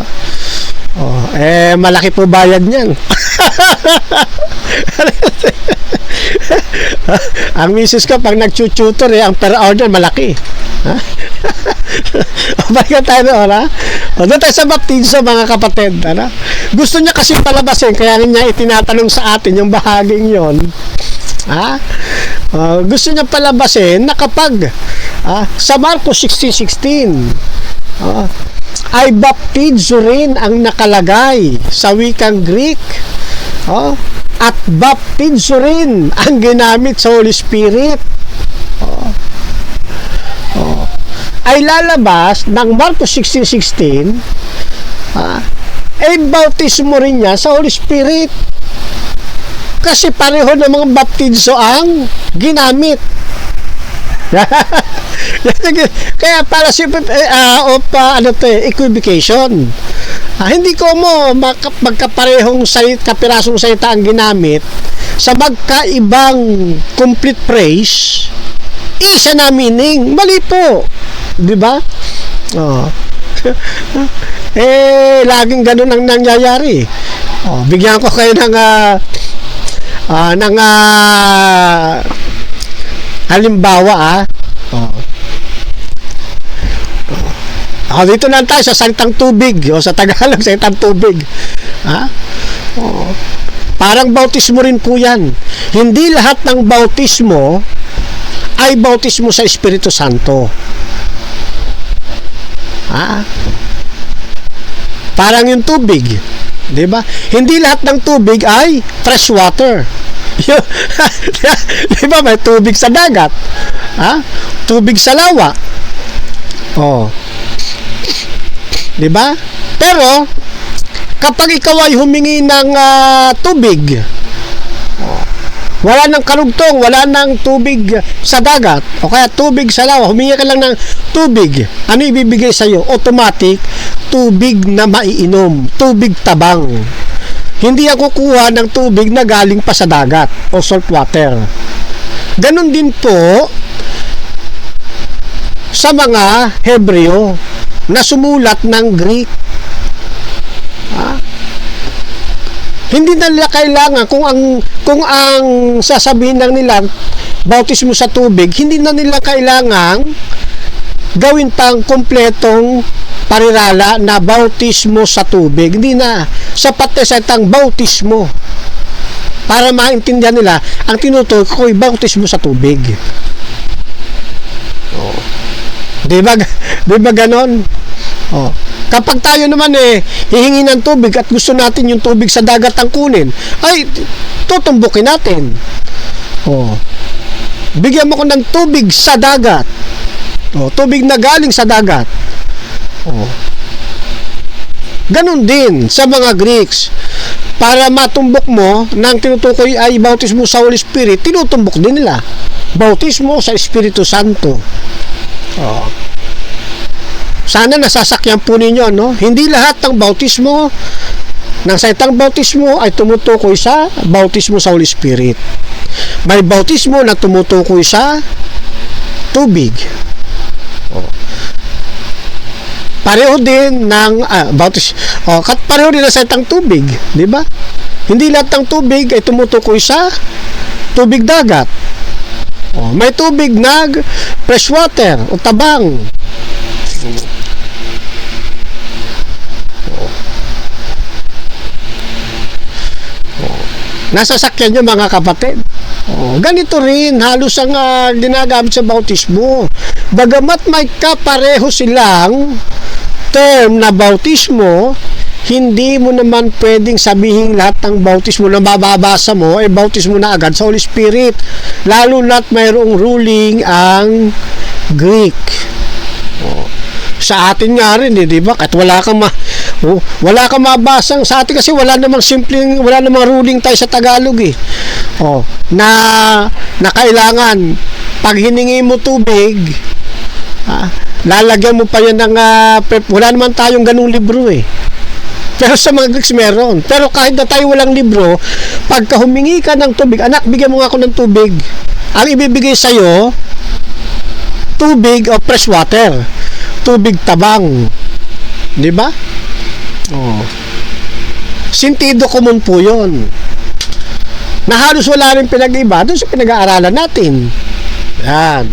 [SPEAKER 3] Malaki po bayad niyan. Ang misis ko pag nag-tutor ang per hour niyan malaki. Balikan tayo doon, doon tayo sa baptizo, mga kapatid. Gusto niya kasi palabasin, kaya niya itinatanong sa atin yung bahaging yon. Gusto niya palabasin na kapag sa Marcos 16:16 ay baptizo rin ang nakalagay sa wikang Greek, at baptizo rin ang ginamit sa Holy Spirit, ay lalabas ng Marcos 16:16 ay bautismo rin niya sa Holy Spirit, kasi pareho ng mga baptizo ang ginamit. Kaya para si equivocation, hindi ko mo magkaparehong kapirasong salita ang ginamit sa magkaibang complete phrase, isa na meaning, mali po, di ba? Laging ganun ang nangyayari. Bigyan ko kayo ng halimbawa. Dito na tayo sa salitang tubig, sa Tagalog salitang tubig. Parang bautismo rin po yan. Hindi lahat ng bautismo ay bautismo sa Espiritu Santo. Parang yung tubig, di ba? Hindi lahat ng tubig ay fresh water. Di ba, may tubig sa dagat, tubig sa lawa, di ba? Pero kapag ikaw ay humingi ng tubig, wala nang karugtong, wala nang tubig sa dagat o kaya tubig sa lawa, humingi ka lang ng tubig, ano ibibigay sa iyo? Automatic, tubig na maiinom, tubig tabang. Hindi ako kukuha ng tubig na galing pa sa dagat o salt water. Ganon din po sa mga Hebreo na sumulat ng Greek. Hindi na nila kailangan kung ang sasabihin lang nila bautismo sa tubig, hindi na nila kailangan gawin pang kompletong parirala na bautismo sa tubig. Hindi na sapat na salitang bautismo para maintindihan nila ang tinutukoy ko ay bautismo sa tubig. Di ba ganon? Kapag tayo naman hihingi ng tubig at gusto natin yung tubig sa dagat ang kunin, ay tutumbukin natin. Bigyan mo ko ng tubig sa dagat. Tubig na galing sa dagat. Ganon din sa mga Greeks. Para matumbok mo ng tinutukoy ay bautismo sa Holy Spirit, tinutumbok din nila bautismo sa Espiritu Santo. Sana nasasakyan po ninyo, hindi lahat ng bautismo ng salitang bautismo ay tumutukoy sa bautismo sa Holy Spirit. May bautismo na tumutukoy sa tubig. Pareho din ng pareho din ng salitang tubig, di ba? Hindi lahat ng tubig ay tumutukoy sa tubig dagat. May tubig na freshwater o tabang. Nasa sakyan nyo mga kapatid. Ganito rin halos ang ginagamit sa bautismo. Bagamat may kapareho silang term na bautismo, hindi mo naman pwedeng sabihin lahat ng bautismo na mababasa mo ay bautismo na agad sa Holy Spirit. Lalo na't mayroong ruling ang Greek. Sa atin nga rin, di ba? Kahit wala kang mabasang sa atin kasi wala namang ruling tayo sa Tagalog eh. Na kailangan pag hiningi mo tubig, lalagyan mo pa yan ng wala naman tayong ganung libro eh. Pero sa mga Greeks meron. Pero kahit na tayo walang libro, pagka humingi ka ng tubig, anak, bigyan mo nga ako ng tubig. Ang ibibigay sa'yo, tubig o fresh water. Tubig tabang. Di ba? Sentido common po yun. Na halos wala rin pinag-iba doon sa pinag-aaralan natin. Yan.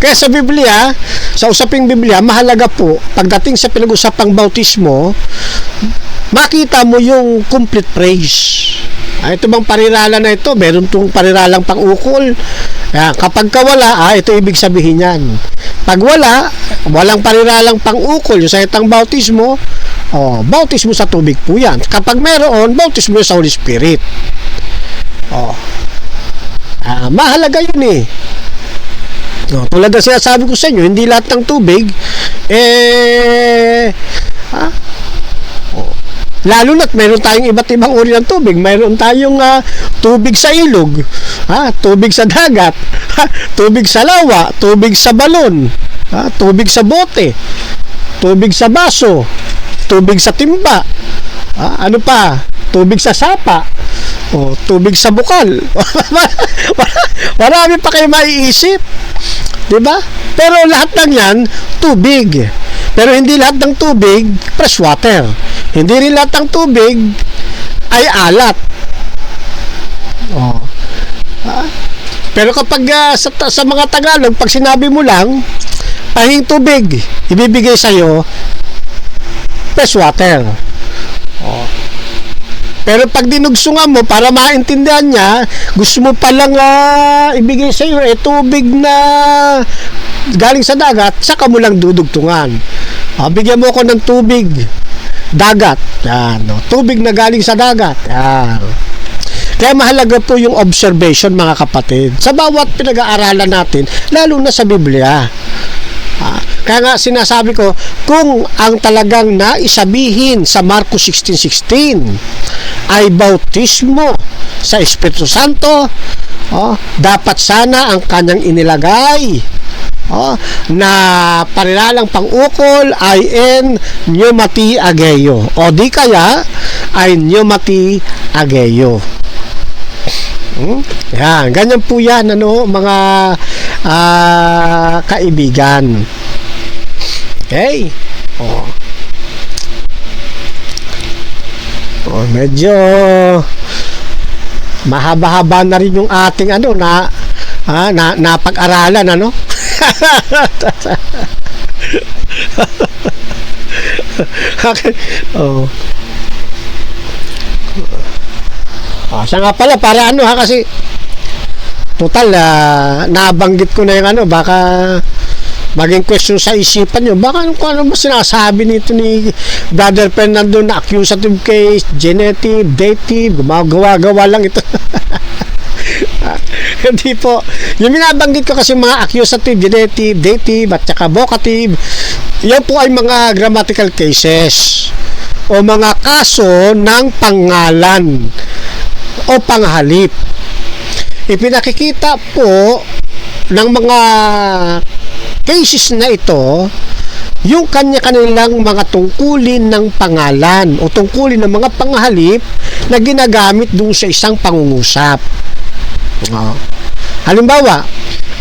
[SPEAKER 3] Kaya sa Biblia, sa usaping Biblia, mahalaga po, pagdating sa pinag-usapang bautismo, makita mo yung complete praise. Ito bang parirala na ito? Meron itong pariralang pang-ukol. Kapag wala, ito ibig sabihin yan. Pag walang pariralang pang-ukol, yung salitang bautismo, bautismo sa tubig po yan. Kapag meron, bautismo sa Holy Spirit. Mahalaga yun eh. Tulad na sinasabi ko sa inyo, hindi lahat ng tubig lalo na't meron tayong iba't ibang uri ng tubig. Meron tayong tubig sa ilog, tubig sa dagat, tubig sa lawa, tubig sa balon, tubig sa bote, tubig sa baso, tubig sa timba, ano pa, tubig sa sapa, tubig sa bukal. Marami pa kayo maiisip, di ba? Pero lahat ng yan tubig. Pero hindi lahat ng tubig fresh water. Hindi rin lahat ng tubig ay alat. Pero kapag sa mga Tagalog, pag sinabi mo lang pahing tubig, ibibigay sa'yo fresh water. Pero pag dinugsungan mo para maintindihan niya, gusto mo palang ibigay sa'yo tubig na galing sa dagat, saka mo lang dudugtungan. Bigyan mo ako ng tubig dagat. Yan, tubig na galing sa dagat. Yan. Kaya mahalaga po yung observation mga kapatid sa bawat pinag-aaralan natin, lalo na sa Biblia. Kaya nga sinasabi ko, kung ang talagang naisabihin sa Marcos 16:16 ay bautismo sa Espiritu Santo, dapat sana ang kanyang inilagay na parilalang pang-ukol ay en pneumati ageo, o di kaya ay pneumati ageo. Yan, ganyan po yan mga kaibigan. Okay. Medyo mahaba-haba na rin yung ating napag-aralan Okay. Siya nga pala para kasi total nabanggit ko na yung baka maging question sa isipan nyo, baka ano ba sinasabi nito ni Brother Fernando na accusative case, genitive, dative, gumagawa lang ito. Hindi po. Yung binabanggit ko kasi mga accusative, genitive, dative, at saka vocative, yan po ay mga grammatical cases o mga kaso ng pangalan o panghalip. Ipinakikita po ng mga cases na ito yung kanya-kanilang mga tungkulin ng pangalan o tungkulin ng mga panghalip na ginagamit doon sa isang pangungusap. Halimbawa,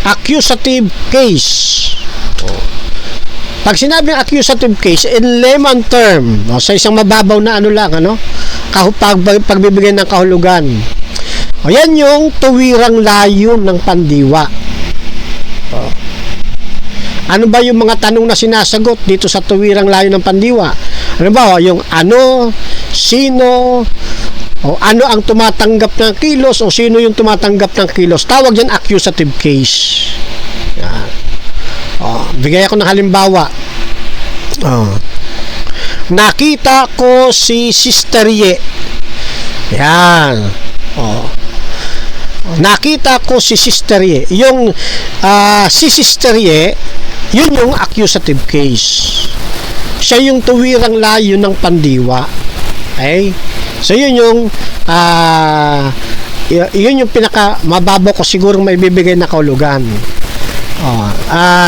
[SPEAKER 3] accusative case. Pag sinabing accusative case, in layman term, sa isang mababaw na pagbibigay ng kahulugan. O yan yung tuwirang layon ng pandiwa. O. Ano ba yung mga tanong na sinasagot dito sa tuwirang layon ng pandiwa? Ano ba? Yung ano, sino, o ano ang tumatanggap ng kilos, o sino yung tumatanggap ng kilos. Tawag yan accusative case. Yan. O, bigay ako ng halimbawa. O. Nakita ko si Sister Ye. Yan. O. Nakita ko si Sister Ye. Yung si Sister Ye, yun yung accusative case. Siya yung tuwirang layo ng pandiwa. Okay? So yun yung pinaka mababaw ko siguro may bibigay na kahulugan.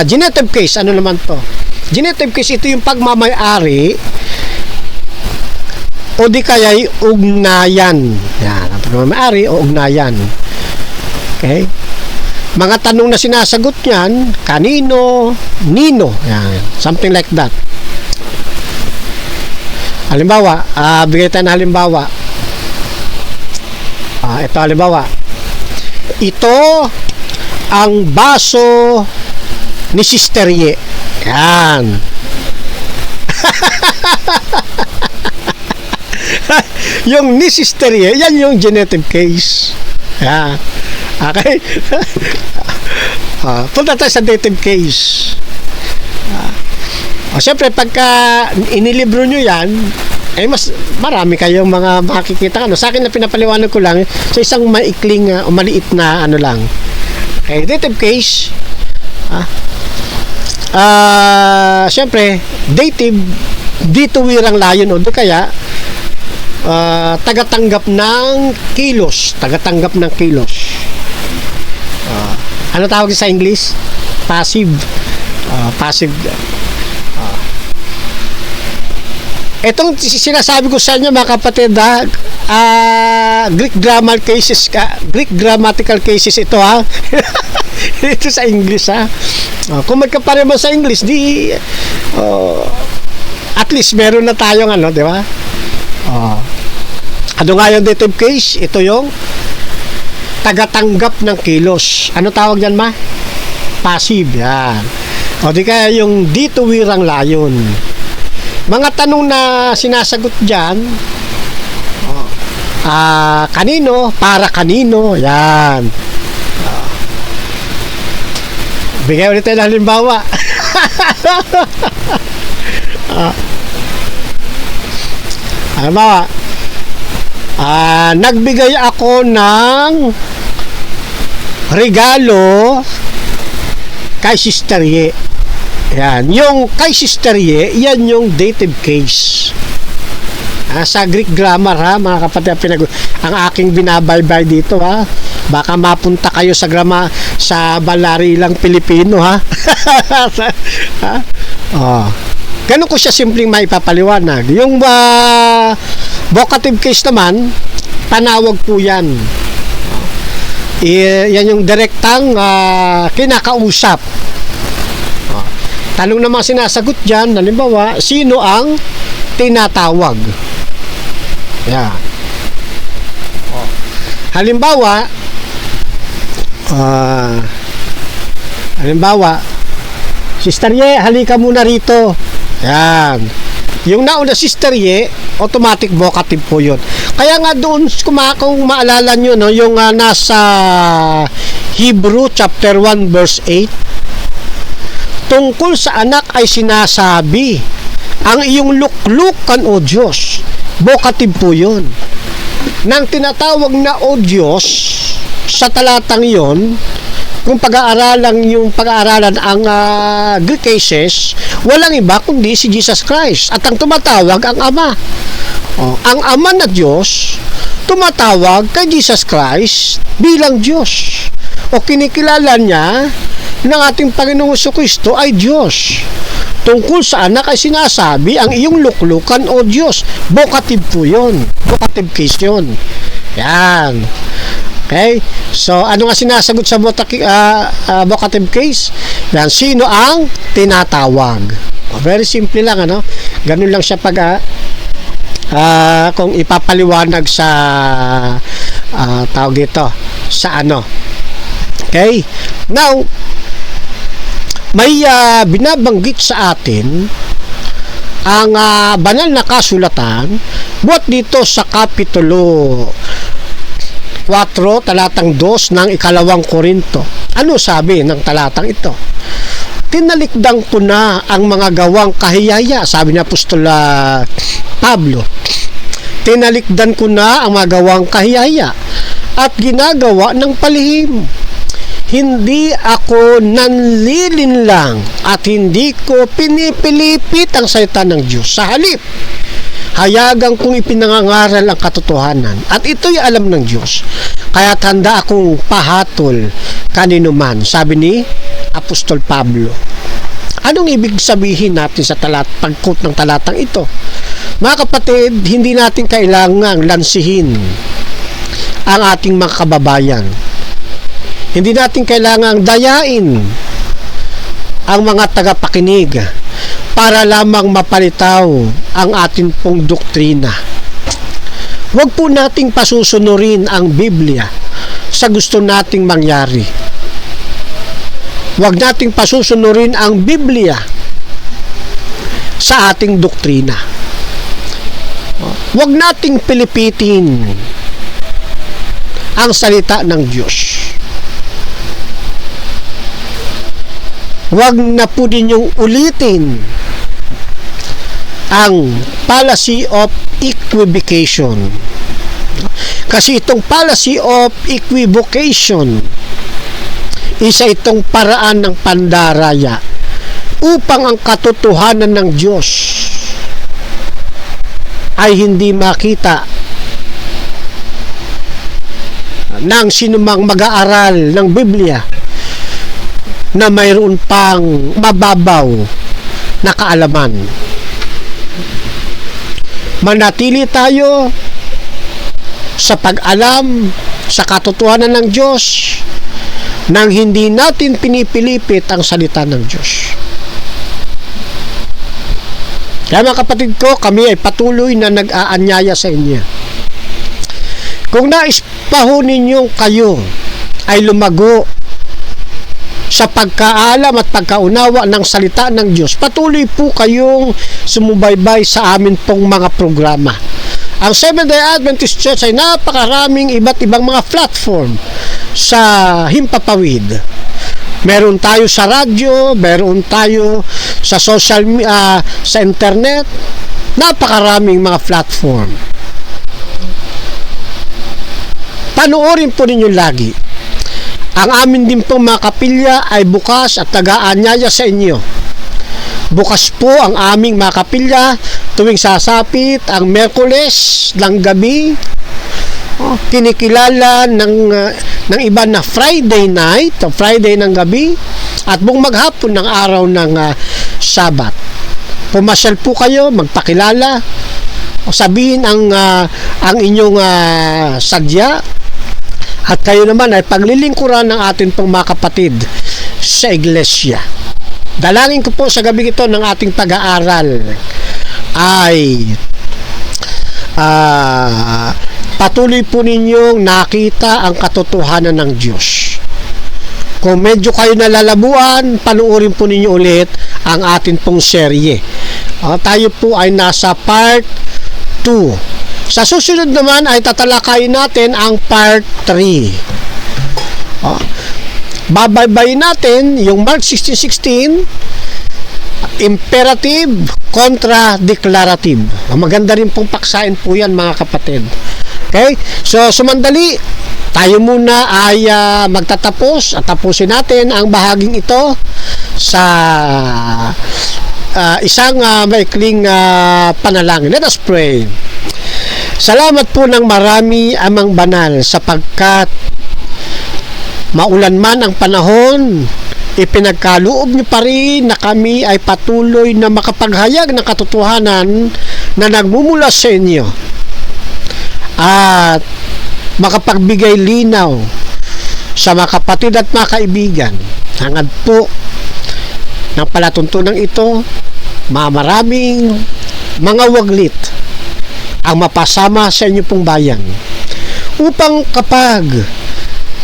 [SPEAKER 3] Genitive case, ano naman to? Genitive case, ito yung pagmamay-ari o di kaya ugnayan. Yan, ang pagmamay-ari o ugnayan. Okay? Mga tanong na sinasagot niyan, kanino, nino, yan, something like that. Halimbawa, bigay tayo ng halimbawa. Ito halimbawa. Ito ang baso ni Sister Ye. Yan. Yung ni Sister Ye, yan yung genitive case. Yan. Okay? Punta tayo sa dative case. Siyempre, pagka inilibro nyo yan, mas marami kayong mga makikita. Sa akin na pinapaliwanag ko lang sa isang maikling o maliit na ano lang. Okay, dative case. Siyempre, dative, dito wirang layon o di kaya tagatanggap ng kilos. Tagatanggap ng kilos. Ano tawag sa English? Passive. Passive. Itong sinasabi ko sa inyo mga kapatid, Greek grammatical cases ito ito sa English kung magkapare mo sa English at least meron na tayong di ba? Ano nga yung dative case? Ito yung tagatanggap ng kilos. Ano tawag yan ma? Passive, yan. O di kaya yung dito wirang layon. Mga tanong na sinasagot dyan, kanino, para kanino, yan. Bigay ulit tayo ng halimbawa. Halimbawa, nagbigay ako ng regalo kay Sister Ye. Yan, yung kay Sister Ye, yan yung dative case. Sa Greek grammar mga kapatid, ang aking binabaybay dito baka mapunta kayo sa sa Balarilang Pilipino ganun ko siya simpleng maipapaliwanag. Yung vocative case naman, panawag po yan. Yan yung direktang kinakausap. Tanong naman sinasagot dyan, halimbawa, sino ang tinatawag? Yeah. Halimbawa, Sister Ye, halika muna rito. Yan. Yung nauna Sister Ye, automatic vocative po yun. Kaya nga doon, kung maalala nyo, yung nasa Hebrew chapter 1 verse 8, tungkol sa anak ay sinasabi, ang iyong luklukan o Diyos, vocative po yun. Nang tinatawag na o Diyos, sa talatang yon, kung pag-aaralan ang Greek cases, walang iba kundi si Jesus Christ. At ang tumatawag ang Ama. Ang Ama na Diyos, tumatawag kay Jesus Christ bilang Diyos. O kinikilala niya ng ating Panginoong Jesucristo ay Diyos. Tungkol sa anak ay sinasabi, ang iyong luklukan o Diyos. Vocative po yun. Vocative case yun. Yan. Okay? So, ano nga sinasagot sa vocative case? Yan, sino ang tinatawag? Very simple lang, Ganun lang siya pag kung ipapaliwanag sa tawag dito sa ano. Okay? Now, may binabanggit sa atin ang banal na kasulatan buhat dito sa Kapitulo 4, talatang 2 ng ikalawang Korinto. Ano sabi ng talatang ito? Tinalikdang ko na ang mga gawang kahiyaya, sabi ni Apostol Pablo. Tinalikdan ko na ang mga gawang kahiyaya at ginagawa ng palihim. Hindi ako nanlilinlang at hindi ko pinipilipit ang salita ng Diyos. Sa halip, hayagang kong ipinangangaral ang katotohanan at ito'y alam ng Diyos. Kaya handa akong pahatol kanino man, sabi ni Apostol Pablo. Anong ibig sabihin natin sa pagkot ng talatang ito? Mga kapatid, hindi natin kailangang lansihin ang ating mga kababayan. Hindi natin kailangang dayain ang mga tagapakinig para lamang mapalitaw ang atin pong doktrina. Huwag po nating pasusunurin ang Biblia sa gusto nating mangyari. Huwag nating pasusunurin ang Biblia sa ating doktrina. Huwag nating pilipitin ang salita ng Diyos. Huwag na po ninyong ulitin ang policy of equivocation. Kasi itong policy of equivocation, isa itong paraan ng pandaraya upang ang katotohanan ng Diyos ay hindi makita ng sinumang mag-aaral ng Biblia na mayroon pang mababaw na kaalaman. Manatili tayo sa pag-alam sa katotohanan ng Diyos nang hindi natin pinipilipit ang salita ng Diyos. Kaya mga kapatid ko, kami ay patuloy na nag-aanyaya sa inyo. Kung nais pa ho ninyong kayo ay lumago sa pagkaalam at pagkaunawa ng salita ng Diyos, patuloy po kayong sumubaybay sa amin pong mga programa. Ang Seventh-day Adventist Church ay napakaraming iba't ibang mga platform sa himpapawid. Meron tayo sa radyo, meron tayo sa social sa internet, napakaraming mga platform. Panoorin po ninyo lagi. Ang amin din pong mga kapilya ay bukas at nag-aanyaya sa inyo. Bukas po ang aming mga kapilya tuwing sasapit ang Miyerkules ng gabi. Kinikilala ng iba na Friday night o Friday ng gabi at buong maghapon ng araw ng Sabat. Pumasyal po kayo, magpakilala o sabihin ang inyong sadya. At kayo naman ay paglilingkuran ng atin pong mga kapatid sa iglesia. Dalangin ko po sa gabi ito ng ating pag-aaral ay patuloy po ninyong nakita ang katotohanan ng Diyos. Kung medyo kayo nalalabuan, panuorin po ninyo ulit ang atin pong serye. Tayo po ay nasa part 2. Sa susunod naman ay tatalakayin natin ang part 3. Babaybayin natin yung Mark 16:16, imperative kontra declarative. Maganda rin pong paksain po yan mga kapatid. Okay? So, sumandali, tayo muna ay magtatapos at tapusin natin ang bahaging ito sa isang maikling panalangin. Let us pray. Salamat po ng marami, Amang Banal, sapagkat maulan man ang panahon, ipinagkaloob niyo pa rin na kami ay patuloy na makapaghayag ng katotohanan na nagmumula sa inyo at makapagbigay linaw sa mga kapatid at mga kaibigan. Hangad po ng palatuntunan ito, maraming mga waglit ang mapasama sa inyo pong bayan upang kapag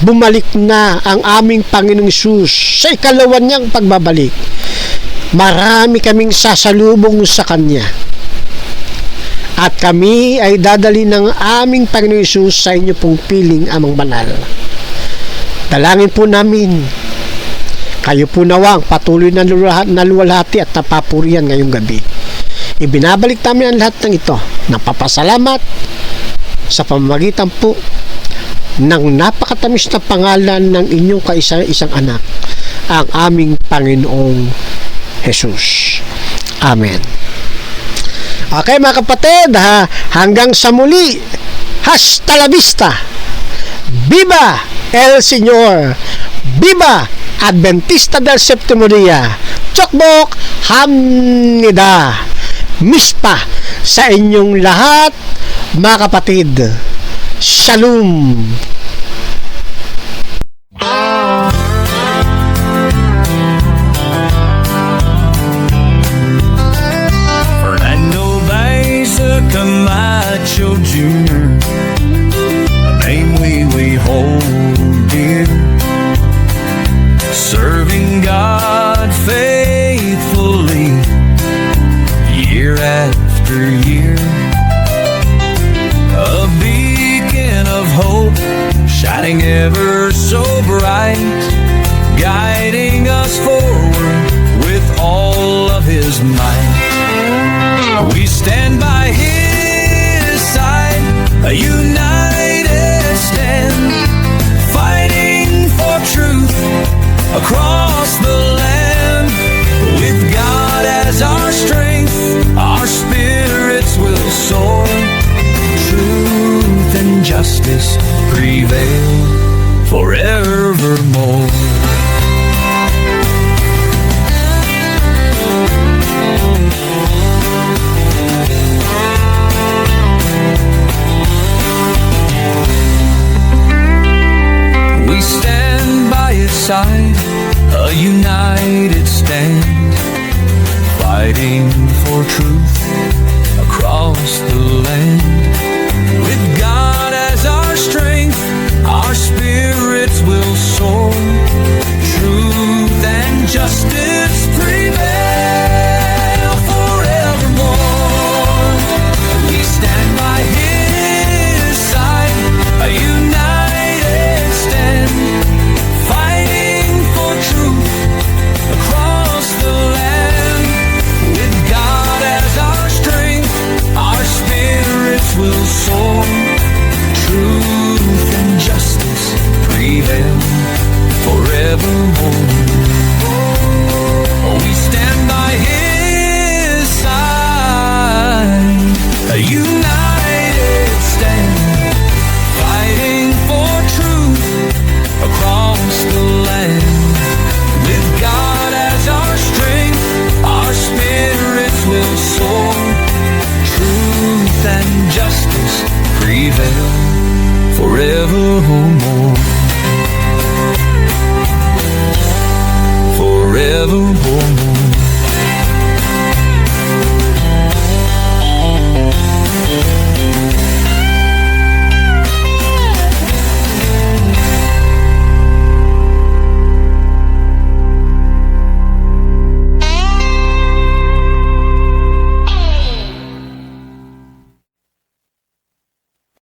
[SPEAKER 3] bumalik na ang aming Panginoong Hesus sa ikalawan niyang pagbabalik, marami kaming sasalubong sa Kanya. At kami ay dadali ng aming Panginoong Hesus sa inyo pong piling amang banal. Dalangin po namin, kayo po nawang patuloy na luwalhati at napapurihan ngayong gabi. Ibinabalik namin ang lahat ng ito. Napapasalamat sa pamamagitan po ng napakatamis na pangalan ng inyong kaisa-isang anak, ang aming Panginoong Hesus. Amen. Okay mga kapatid, hanggang sa muli. Hasta la vista. Viva el Señor. Viva Adventista del Séptimo Día. Chokbok Hamnida. Mispa sa inyong lahat mga kapatid. Shalom.
[SPEAKER 1] Fernando Baeza Camacho Jr., a name we hold dear, serving God faithfully year after year, a beacon of hope shining ever so bright, guiding us forward with all of His might. We stand by His side, a united stand, fighting for truth across the land. With God as our strength, our spirits will soar. Truth and justice prevail forevermore. We stand by His side, a united stand, fighting for truth across the